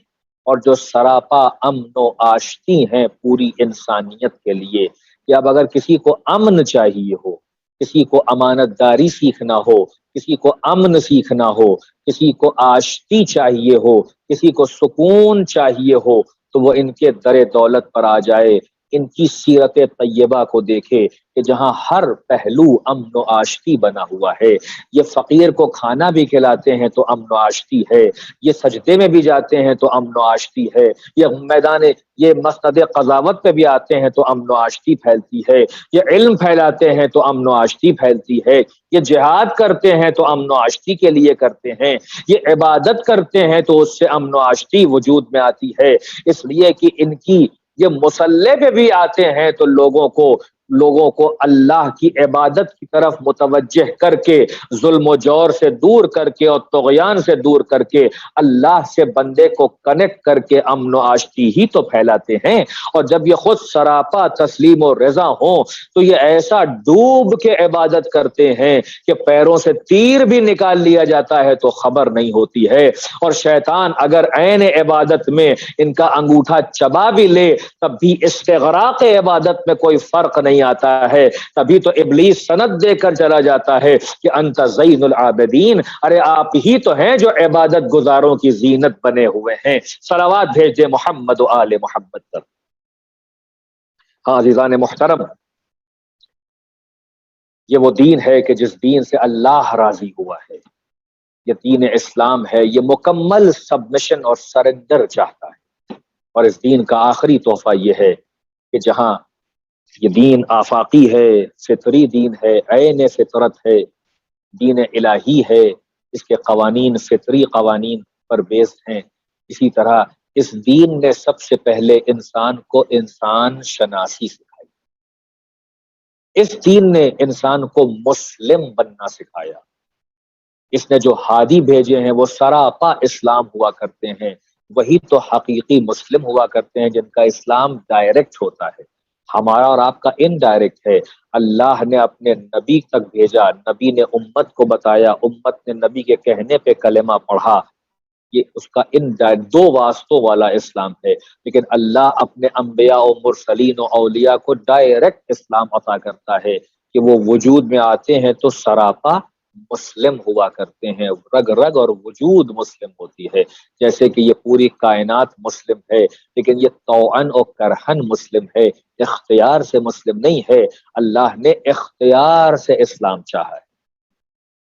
[SPEAKER 1] اور جو سراپا امن و آشتی ہیں پوری انسانیت کے لیے۔ کہ اب اگر کسی کو امن چاہیے ہو، کسی کو امانت داری سیکھنا ہو، کسی کو امن سیکھنا ہو، کسی کو آشتی چاہیے ہو، کسی کو سکون چاہیے ہو، تو وہ ان کے در دولت پر آ جائے، ان کی سیرت طیبہ کو دیکھے کہ جہاں ہر پہلو امن و آشتی بنا ہوا ہے۔ یہ فقیر کو کھانا بھی کھلاتے ہیں تو امن و آشتی ہے، یہ سجدے میں بھی جاتے ہیں تو امن و آشتی ہے، یہ مسند قضاوت پہ بھی آتے ہیں تو امن و آشتی پھیلتی ہے، یہ علم پھیلاتے ہیں تو امن و آشتی پھیلتی ہے، یہ جہاد کرتے ہیں تو امن و آشتی کے لیے کرتے ہیں، یہ عبادت کرتے ہیں تو اس سے امن و آشتی وجود میں آتی ہے۔ اس لیے کہ ان کی یہ مسلح پہ بھی آتے ہیں تو لوگوں کو اللہ کی عبادت کی طرف متوجہ کر کے، ظلم و جور سے دور کر کے اور طغیان سے دور کر کے، اللہ سے بندے کو کنیکٹ کر کے امن و آشتی ہی تو پھیلاتے ہیں۔ اور جب یہ خود سراپا تسلیم و رضا ہوں تو یہ ایسا ڈوب کے عبادت کرتے ہیں کہ پیروں سے تیر بھی نکال لیا جاتا ہے تو خبر نہیں ہوتی ہے، اور شیطان اگر عین عبادت میں ان کا انگوٹھا چبا بھی لے تب بھی استغراق عبادت میں کوئی فرق نہیں آتا ہے۔ تبھی تو ابلیس سند دے کر چلا جاتا ہے کہ انت زین العابدین، ارے آپ ہی تو ہیں جو عبادت گزاروں کی زینت بنے ہوئے ہیں۔ صلوات بھیج دے محمد و آل محمد پر۔ ہاں عزیزان محترم، یہ وہ دین ہے کہ جس دین سے اللہ راضی ہوا ہے، یہ دین اسلام ہے، یہ مکمل سبمشن اور سرنڈر چاہتا ہے۔ اور اس دین کا آخری تحفہ یہ ہے کہ جہاں یہ دین آفاقی ہے، فطری دین ہے، عین فطرت ہے، دین الہی ہے، اس کے قوانین فطری قوانین پر بیسڈ ہیں۔ اسی طرح اس دین نے سب سے پہلے انسان کو انسان شناسی سکھائی، اس دین نے انسان کو مسلم بننا سکھایا۔ اس نے جو ہادی بھیجے ہیں وہ سراپا اسلام ہوا کرتے ہیں، وہی تو حقیقی مسلم ہوا کرتے ہیں جن کا اسلام ڈائریکٹ ہوتا ہے۔ ہمارا اور آپ کا انڈائریکٹ ہے۔ اللہ نے اپنے نبی تک بھیجا، نبی نے امت کو بتایا، امت نے نبی کے کہنے پہ کلمہ پڑھا، یہ اس کا دو واسطوں والا اسلام ہے۔ لیکن اللہ اپنے انبیاء و مرسلین و اولیاء کو ڈائریکٹ اسلام عطا کرتا ہے کہ وہ وجود میں آتے ہیں تو سراپا مسلم ہوا کرتے ہیں، رگ رگ اور وجود مسلم ہوتی ہے۔ جیسے کہ یہ پوری کائنات مسلم ہے، لیکن یہ طوعاً اور کرہن مسلم ہے، اختیار سے مسلم نہیں ہے۔ اللہ نے اختیار سے اسلام چاہا ہے،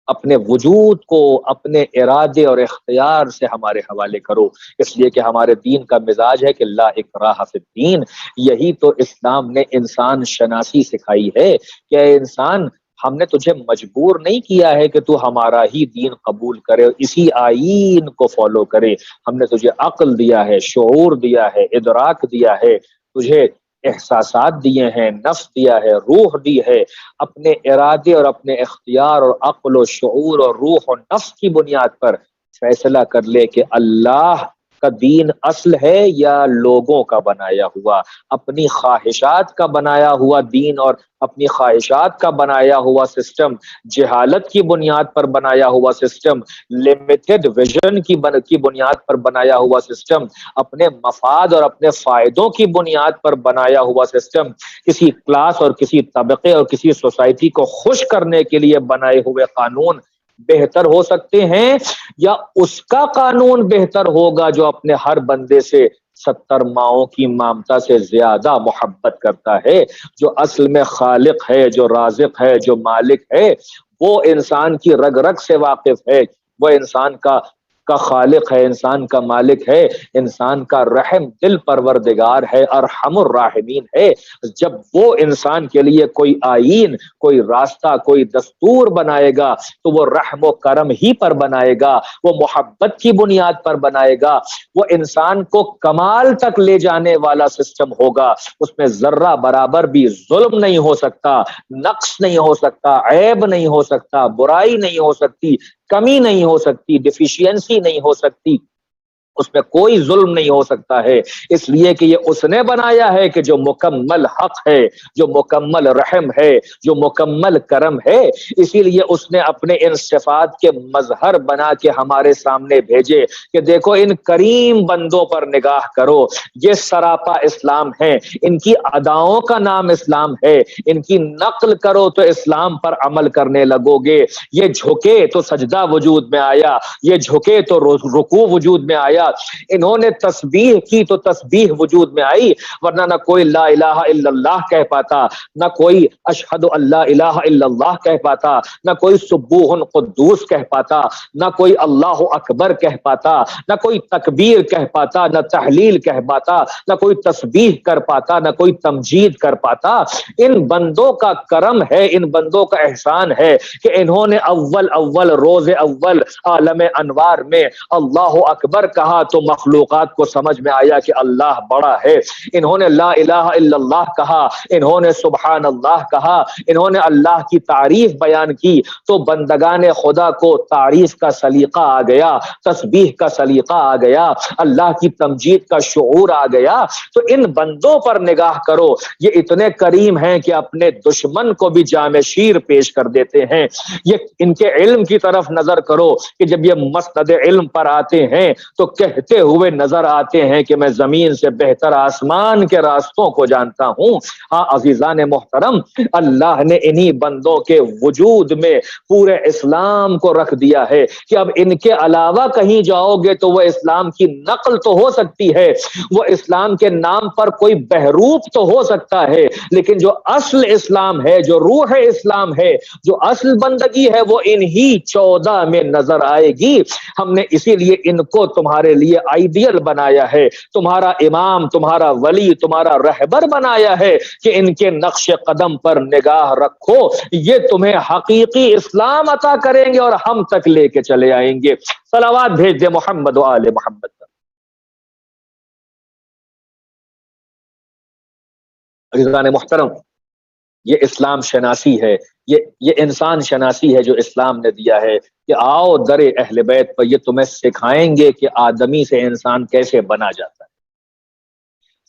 [SPEAKER 1] اپنے وجود کو اپنے ارادے اور اختیار سے ہمارے حوالے کرو، اس لیے کہ ہمارے دین کا مزاج ہے کہ لا اکراہ فی الدین۔ یہی تو اسلام نے انسان شناسی سکھائی ہے کہ اے انسان، ہم نے تجھے مجبور نہیں کیا ہے کہ تو ہمارا ہی دین قبول کرے، اسی آئین کو فالو کرے۔ ہم نے تجھے عقل دیا ہے، شعور دیا ہے، ادراک دیا ہے، تجھے احساسات دیے ہیں، نفس دیا ہے، روح دی ہے۔ اپنے ارادے اور اپنے اختیار اور عقل و شعور اور روح و نفس کی بنیاد پر فیصلہ کر لے کہ اللہ کا دین اصل ہے یا لوگوں کا بنایا ہوا، اپنی خواہشات کا بنایا ہوا دین اور اپنی خواہشات کا بنایا ہوا سسٹم، جہالت کی بنیاد پر بنایا ہوا سسٹم، لمیٹڈ ویژن کی بنیاد پر بنایا ہوا سسٹم، اپنے مفاد اور اپنے فائدوں کی بنیاد پر بنایا ہوا سسٹم، کسی کلاس اور کسی طبقے اور کسی سوسائٹی کو خوش کرنے کے لیے بنائے ہوئے قانون بہتر ہو سکتے ہیں، یا اس کا قانون بہتر ہوگا جو اپنے ہر بندے سے 70 ماؤں کی مامتا سے زیادہ محبت کرتا ہے، جو اصل میں خالق ہے، جو رازق ہے، جو مالک ہے، وہ انسان کی رگ رگ سے واقف ہے، وہ انسان کا خالق ہے، انسان کا مالک ہے، انسان کا رحم دل پروردگار ہے، ارحم الراحمین ہے۔ جب وہ انسان کے لیے کوئی آئین، کوئی راستہ، کوئی دستور بنائے گا تو وہ رحم و کرم ہی پر بنائے گا، وہ محبت کی بنیاد پر بنائے گا، وہ انسان کو کمال تک لے جانے والا سسٹم ہوگا۔ اس میں ذرہ برابر بھی ظلم نہیں ہو سکتا، نقص نہیں ہو سکتا، عیب نہیں ہو سکتا، برائی نہیں ہو سکتی، کمی نہیں ہو سکتی، ڈیفیشینسی نہیں ہو سکتی، اس میں کوئی ظلم نہیں ہو سکتا ہے، اس لیے کہ یہ اس نے بنایا ہے کہ جو مکمل حق ہے، جو مکمل رحم ہے، جو مکمل کرم ہے۔ اسی لیے اس نے اپنے ان صفات کے مظہر بنا کے ہمارے سامنے بھیجے کہ دیکھو ان کریم بندوں پر نگاہ کرو، یہ سراپا اسلام ہے، ان کی اداؤں کا نام اسلام ہے، ان کی نقل کرو تو اسلام پر عمل کرنے لگو گے۔ یہ جھکے تو سجدہ وجود میں آیا، یہ جھکے تو رکوع وجود میں آیا، انہوں نے تسبیح کی تو تسبیح وجود میں آئی، ورنہ نہ کوئی لا الہ الا اللہ کہہ پاتا، نہ کوئی اشہد ان لا الہ الا اللہ کہہ پاتا، نہ کوئی سبوح قدوس کہہ پاتا، نہ کوئی اللہ اکبر کہہ پاتا، نہ کوئی تکبیر کہہ پاتا، نہ تحلیل کہہ پاتا، نہ کوئی تسبیح کر پاتا، نہ کوئی تمجید کر پاتا۔ ان بندوں کا کرم ہے، ان بندوں کا احسان ہے کہ انہوں نے اول روز اول عالم انوار میں اللہ اکبر کہا تو مخلوقات کو سمجھ میں آیا کہ اللہ بڑا ہے۔ انہوں نے لا الہ الا اللہ کہا، انہوں نے سبحان اللہ کہا، انہوں نے اللہ کی تعریف بیان کی تو بندگان خدا کو تعریف کا سلیقہ آ گیا، تسبیح کا سلیقہ آ گیا، اللہ کی تمجید کا شعور آ گیا۔ تو ان بندوں پر نگاہ کرو، یہ اتنے کریم ہیں کہ اپنے دشمن کو بھی جام شیر پیش کر دیتے ہیں۔ یہ ان کے علم کی طرف نظر کرو کہ جب یہ مسند علم پر آتے ہیں تو کہتے ہوئے نظر آتے ہیں کہ میں زمین سے بہتر آسمان کے راستوں کو جانتا ہوں۔ ہاں عزیزان محترم، اللہ نے انہی بندوں کے وجود میں پورے اسلام کو رکھ دیا ہے کہ اب ان کے علاوہ کہیں جاؤ گے تو وہ اسلام کی نقل تو ہو سکتی ہے، وہ اسلام کے نام پر کوئی بہروپ تو ہو سکتا ہے، لیکن جو اصل اسلام ہے، جو روح اسلام ہے، جو اصل بندگی ہے، وہ انہی 14 میں نظر آئے گی۔ ہم نے اسی لیے ان کو تمہارے تمہارے لیے آئیڈیل بنایا ہے، تمہارا امام، تمہارا ولی، تمہارا رہبر بنایا ہے کہ ان کے نقش قدم پر نگاہ رکھو، یہ تمہیں حقیقی اسلام عطا کریں گے اور ہم تک لے کے چلے آئیں گے۔ صلوات بھیج دے محمد و آل محمد پر۔ عزیزان محترم، یہ اسلام شناسی ہے، یہ انسان شناسی ہے جو اسلام نے دیا ہے کہ آؤ در اہل بیت پر، یہ تمہیں سکھائیں گے کہ آدمی سے انسان کیسے بنا جاتا ہے۔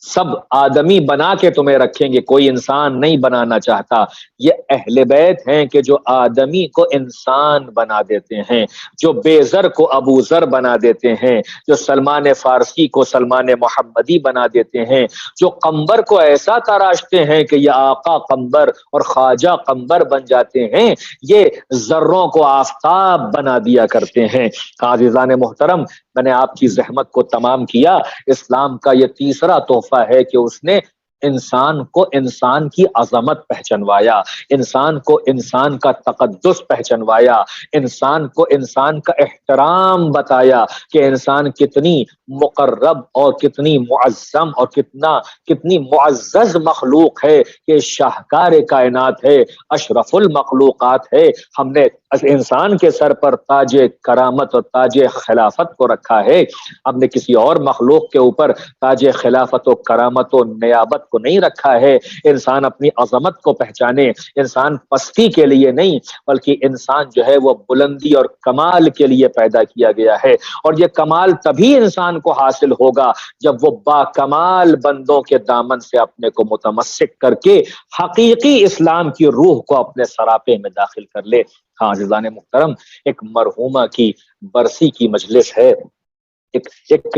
[SPEAKER 1] سب آدمی بنا کے تمہیں رکھیں گے، کوئی انسان نہیں بنانا چاہتا۔ یہ اہل بیت ہیں کہ جو آدمی کو انسان بنا دیتے ہیں، جو بے زر کو ابو ذر بنا دیتے ہیں، جو سلمان فارسی کو سلمان محمدی بنا دیتے ہیں، جو قمبر کو ایسا تراشتے ہیں کہ یہ آقا قمبر اور خواجہ قمبر بن جاتے ہیں، یہ ذروں کو آفتاب بنا دیا کرتے ہیں۔ عزیزان محترم، میں نے آپ کی زحمت کو تمام کیا۔ اسلام کا یہ تیسرا تحفہ ہے کہ اس نے انسان کو انسان کی عظمت پہچنوایا، انسان کو انسان کا تقدس پہچنوایا، انسان کو انسان کا احترام بتایا کہ انسان کتنی مقرب اور کتنی معظم اور کتنی معزز مخلوق ہے، کہ شاہکار کائنات ہے، اشرف المخلوقات ہے۔ ہم نے انسان کے سر پر تاج کرامت اور تاج خلافت کو رکھا ہے، ہم نے کسی اور مخلوق کے اوپر تاج خلافت و کرامت و نیابت کو نہیں رکھا ہے۔ انسان اپنی عظمت کو پہچانے، انسان پستی کے لیے نہیں بلکہ انسان جو ہے وہ بلندی اور کمال کے لیے پیدا کیا گیا ہے، اور یہ کمال تبھی انسان کو حاصل ہوگا جب وہ با کمال بندوں کے دامن سے اپنے کو متمسک کر کے حقیقی اسلام کی روح کو اپنے سراپے میں داخل کر لے۔ ہاں عزیزان محترم، ایک مرحومہ کی برسی کی مجلس ہے، ایک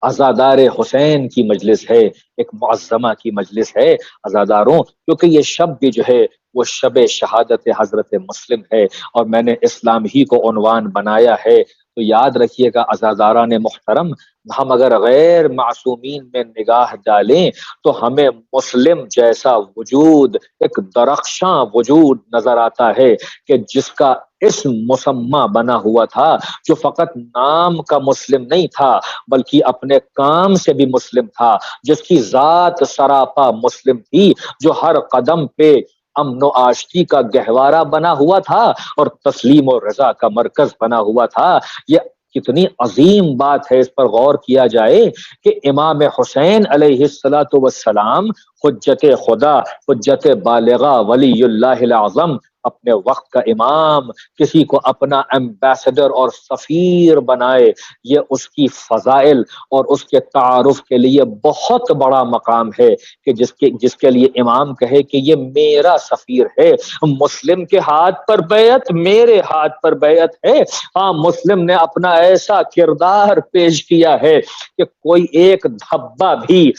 [SPEAKER 1] عزادار حسین کی مجلس ہے، ایک معظمہ کی مجلس ہے۔ عزاداروں، کیونکہ یہ شب بھی جو ہے وہ شب شہادت حضرت مسلم ہے، اور میں نے اسلام ہی کو عنوان بنایا ہے، تو یاد رکھیے گا عزاداران محترم، ہم اگر غیر معصومین میں نگاہ ڈالیں تو ہمیں مسلم جیسا وجود، ایک درخشاں وجود نظر آتا ہے کہ جس کا اسم مسمى بنا ہوا تھا، جو فقط نام کا مسلم نہیں تھا بلکہ اپنے کام سے بھی مسلم تھا، جس کی ذات سراپا مسلم تھی، جو ہر قدم پہ امن و آشتی کا گہوارہ بنا ہوا تھا اور تسلیم و رضا کا مرکز بنا ہوا تھا۔ یہ کتنی عظیم بات ہے، اس پر غور کیا جائے کہ امام حسین علیہ السلام، حجت خدا، حجت بالغہ، ولی اللہ الاعظم، اپنے وقت کا امام، کسی کو اپنا ایمبیسڈر اور سفیر بنائے، یہ اس کی فضائل اور اس کے تعارف کے لیے بہت بڑا مقام ہے کہ جس کے لیے امام کہے کہ یہ میرا سفیر ہے۔ مسلم کے ہاتھ پر بیعت، میرے ہاتھ پر بیعت ہے۔ ہاں، مسلم نے اپنا ایسا کردار پیش کیا ہے کہ کوئی ایک دھبا بھی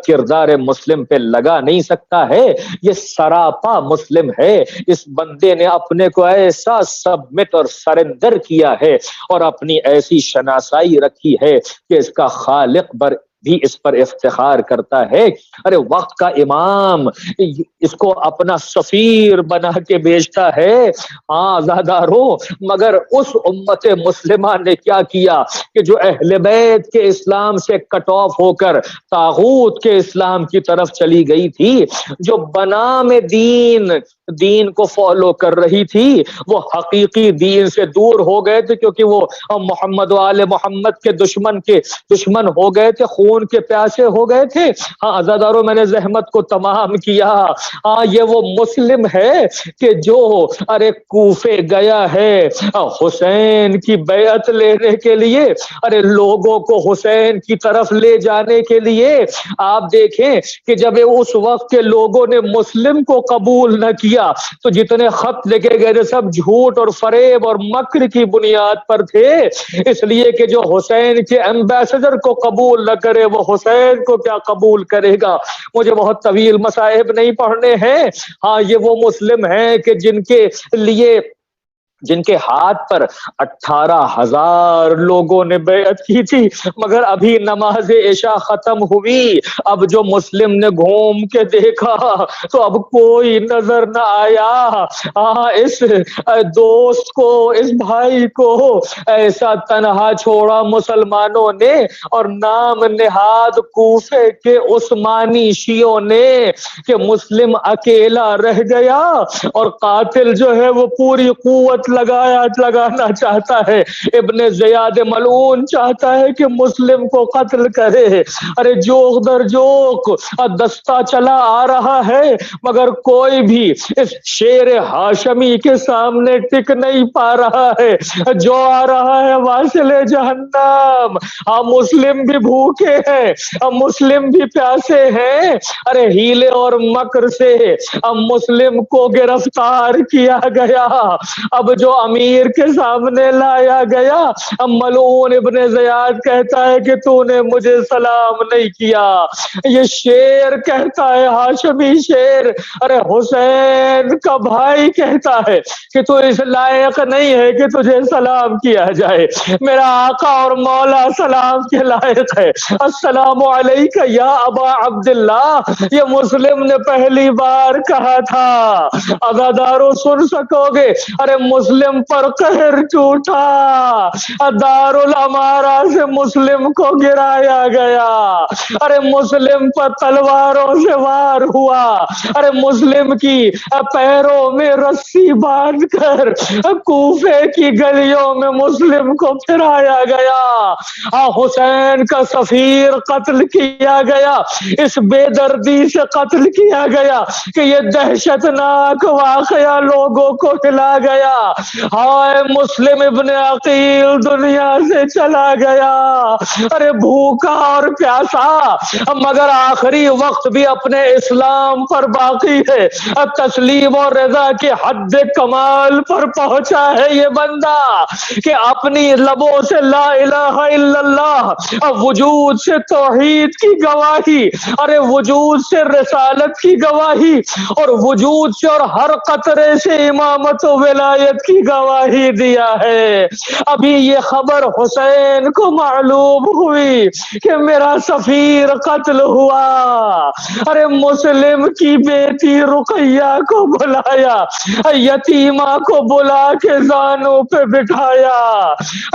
[SPEAKER 1] کردار مسلم پہ لگا نہیں سکتا ہے۔ یہ سراپا مسلم ہے، اس بندے نے اپنے کو ایسا سبمٹ اور سرنڈر کیا ہے اور اپنی ایسی شناسائی رکھی ہے کہ اس کا خالق بھی اس پر افتخار کرتا ہے۔ ارے وقت کا امام اس کو اپنا سفیر بنا کے بیچتا ہے۔ ہاں آزاداروں، مگر اس امت مسلمہ نے کیا کیا کہ جو اہل بیت کے اسلام سے کٹ آف ہو کر طاغوت کے اسلام کی طرف چلی گئی تھی، جو بنام دین کو فالو کر رہی تھی، وہ حقیقی دین سے دور ہو گئے تھے، کیونکہ وہ محمد و آل محمد کے دشمن ہو گئے تھے، خون کے پیاسے ہو گئے تھے۔ ہاں عزاداروں، میں نے زحمت کو تمام کیا۔ ہاں، یہ وہ مسلم ہے کہ جو ارے کوفے گیا ہے حسین کی بیعت لینے کے لیے، ارے لوگوں کو حسین کی طرف لے جانے کے لیے۔ آپ دیکھیں کہ جب اس وقت کے لوگوں نے مسلم کو قبول نہ کیا تو جتنے خط لکھے گئے تھے سب جھوٹ اور فریب اور مکر کی بنیاد پر تھے، اس لیے کہ جو حسین کے ایمبیسڈر کو قبول نہ کرے وہ حسین کو کیا قبول کرے گا۔ مجھے بہت طویل مصائب نہیں پڑھنے ہیں۔ ہاں، یہ وہ مسلم ہیں کہ جن کے لیے جن کے ہاتھ پر 18,000 لوگوں نے بیعت کی تھی، مگر ابھی نماز عشاء ختم ہوئی، اب جو مسلم نے گھوم کے دیکھا تو اب کوئی نظر نہ آیا۔ اس دوست کو، اس بھائی کو ایسا تنہا چھوڑا مسلمانوں نے، اور نام نہاد کوفے کے عثمانی شیعوں نے کہ مسلم اکیلا رہ گیا، اور قاتل جو ہے وہ پوری قوت لگانا چاہتا ہے۔ ابن زیاد ملعون چاہتا ہے کہ مسلم کو قتل کرے۔ ارے جوق در جوق دستہ چلا آ رہا ہے، مگر کوئی بھی اس شیر ہاشمی کے سامنے ٹک نہیں پا رہا ہے۔ جو آ رہا ہے واصل جہنم۔ مسلم بھی بھوکے ہیں، مسلم بھی پیاسے ہیں۔ ارے ہیلے اور مکر سے مسلم کو گرفتار کیا گیا، اب جو امیر کے سامنے لایا گیا، ملعون ابن زیاد کہتا ہے کہ تو نے مجھے سلام نہیں کیا۔ یہ شیر کہتا ہے، ہاشمی شیر، ارے حسین کا بھائی کہتا ہے کہ تو اس لائق نہیں ہے کہ تجھے سلام کیا جائے، میرا آقا اور مولا سلام کے لائق ہے۔ السلام علیکہ یا ابا عبداللہ، یہ مسلم نے پہلی بار کہا تھا۔ عزادارو سن سکو گے، ارے مسلم پر قہر ٹوٹا، دارالامارہ سے مسلم کو گرایا گیا، ارے مسلم پر تلواروں سے وار ہوا، ارے مسلم کی پیروں میں رسی باندھ کر کوفے کی گلیوں میں مسلم کو پھرایا گیا۔ حسین کا سفیر قتل کیا گیا، اس بے دردی سے قتل کیا گیا کہ یہ دہشت ناک واقعہ لوگوں کو ہلا گیا۔ ہائے مسلم ابن عقیل دنیا سے چلا گیا، ارے بھوکا اور پیاسا، مگر آخری وقت بھی اپنے اسلام پر باقی ہے، تسلیم اور رضا کے حد کمال پر پہنچا ہے یہ بندہ کہ اپنی لبوں سے لا الہ الا اللہ، وجود سے توحید کی گواہی، ارے وجود سے رسالت کی گواہی، اور وجود سے اور ہر قطرے سے امامت و ولایت کی گواہی دیا ہے۔ ابھی یہ خبر حسین کو معلوم ہوئی کہ میرا سفیر قتل ہوا، ارے مسلم کی بیٹی رقیہ کو بلایا، یتیمہ کو بلا کے زانوں پہ بٹھایا،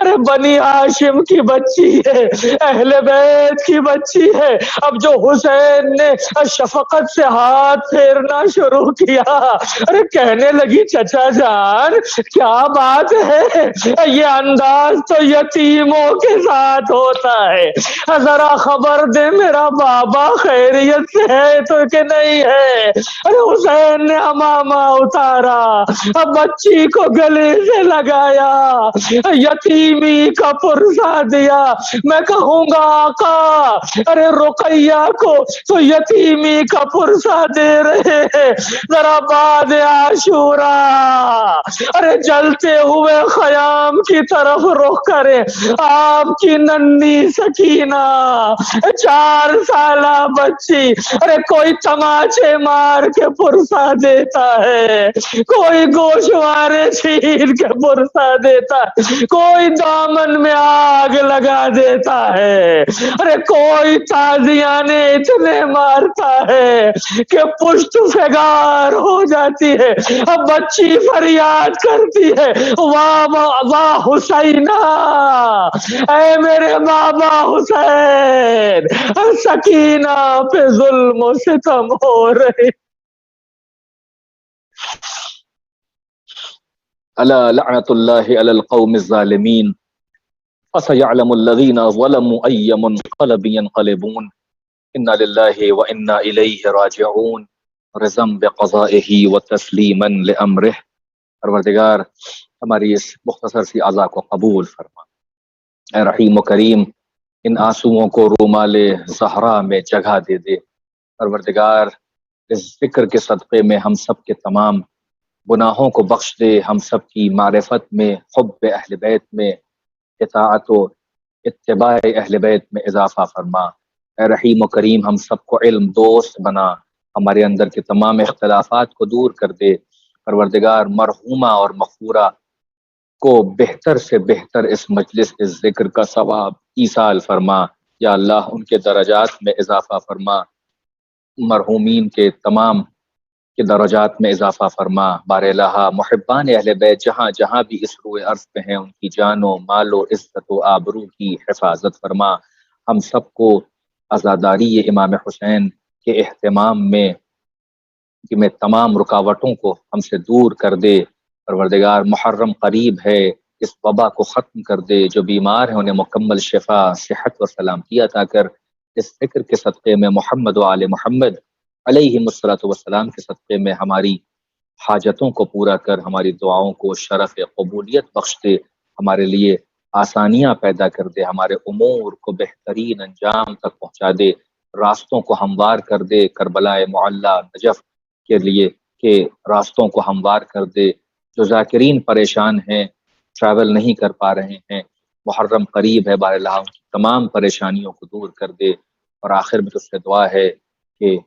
[SPEAKER 1] ارے بنی ہاشم کی بچی ہے، اہل بیت کی بچی ہے۔ اب جو حسین نے شفقت سے ہاتھ پھیرنا شروع کیا، ارے کہنے لگی چچا جان کیا بات ہے، یہ انداز تو یتیموں کے ساتھ ہوتا ہے، ذرا خبر دے میرا بابا خیریت سے ہے تو کہ نہیں ہے۔ ارے حسین نے امامہ اتارا، بچی کو گلے سے لگایا، یتیمی کا پرسا دیا۔ میں کہوں گا آقا ارے رقیہ کو تو یتیمی کا پرسا دے رہے ہیں، ذرا بعد عاشورا ارے جلتے ہوئے خیام کی طرف رخ کرے، آپ کی ننھی سکینہ 4 سالہ بچی، ارے کوئی تماچے مار کے پرسا دیتا ہے، کوئی گوشوارے چھین کے پرسا دیتا ہے، کوئی دامن میں آگ لگا دیتا ہے، ارے کوئی تازیانے اتنے مارتا ہے کہ پشت فگار ہو جاتی ہے، اب بچی فریاد کرتی ہے واہ حسینہ، اے میرے بابا حسین، سکینہ پہ ظلم و ستم ہو رہے۔ الا لعنت اللہ علی القوم الظالمین فسيعلم الذين ظلموا أي منقلب ينقلبون إنا لله وإنا إليه راجعون رضا بقضائه وتسلیما لأمره۔ پروردگار ہماری اس مختصر سی عزا کو قبول فرما، اے رحیم و کریم ان آنسوؤں کو رومال زہرا میں جگہ دے دے۔ پروردگار اس ذکر کے صدقے میں ہم سب کے تمام گناہوں کو بخش دے، ہم سب کی معرفت میں، حب اہل بیت میں، اطاعت و اتباع اہل بیت میں اضافہ فرما۔ اے رحیم و کریم ہم سب کو علم دوست بنا، ہمارے اندر کے تمام اختلافات کو دور کر دے۔ پروردگار مرحومہ اور مغفورہ کو بہتر سے بہتر اس مجلس اس ذکر کا ثواب ایصال فرما۔ یا اللہ ان کے درجات میں اضافہ فرما، مرحومین کے تمام کے درجات میں اضافہ فرما۔ بار الہ محبان اہل بیت جہاں جہاں بھی اس روئے عرض پہ ہیں، ان کی جان و مال و عزت و آبرو کی حفاظت فرما۔ ہم سب کو عزاداری امام حسین کے اہتمام میں تمام رکاوٹوں کو ہم سے دور کر دے۔ پروردگار محرم قریب ہے، اس وبا کو ختم کر دے، جو بیمار ہیں انہیں مکمل شفا صحت و سلامتی عطا کر۔ اس فکر کے صدقے میں محمد و آل محمد علیہ الصلوۃ والسلام کے صدقے میں ہماری حاجتوں کو پورا کر، ہماری دعاؤں کو شرف قبولیت بخش دے، ہمارے لیے آسانیاں پیدا کر دے، ہمارے امور کو بہترین انجام تک پہنچا دے، راستوں کو ہموار کر دے، کربلا معلی نجف کے لیے کہ راستوں کو ہموار کر دے۔ جو ذاکرین پریشان ہیں، ٹریول نہیں کر پا رہے ہیں، محرم قریب ہے، بار اللہ ان کی تمام پریشانیوں کو دور کر دے۔ اور آخر میں تو اس سے دعا ہے کہ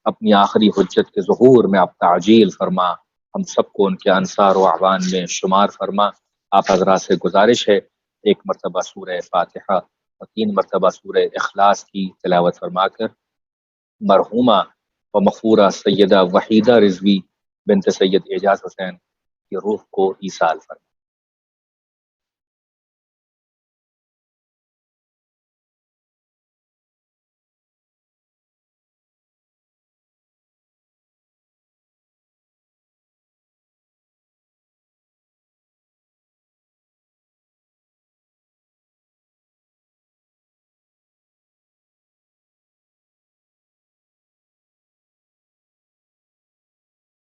[SPEAKER 1] اپنی آخری حجت کے ظہور میں آپ تعجیل فرما، ہم سب کو ان کے انصار و اعوان میں شمار فرما۔ آپ حضرات سے گزارش ہے ایک مرتبہ سورہ فاتحہ اور 3 مرتبہ سورہ اخلاص کی تلاوت فرما کر مرحومہ و مغفورہ سیدہ وحیدہ رضوی بنت سید اعجاز حسین کی روح کو ایصال فرما۔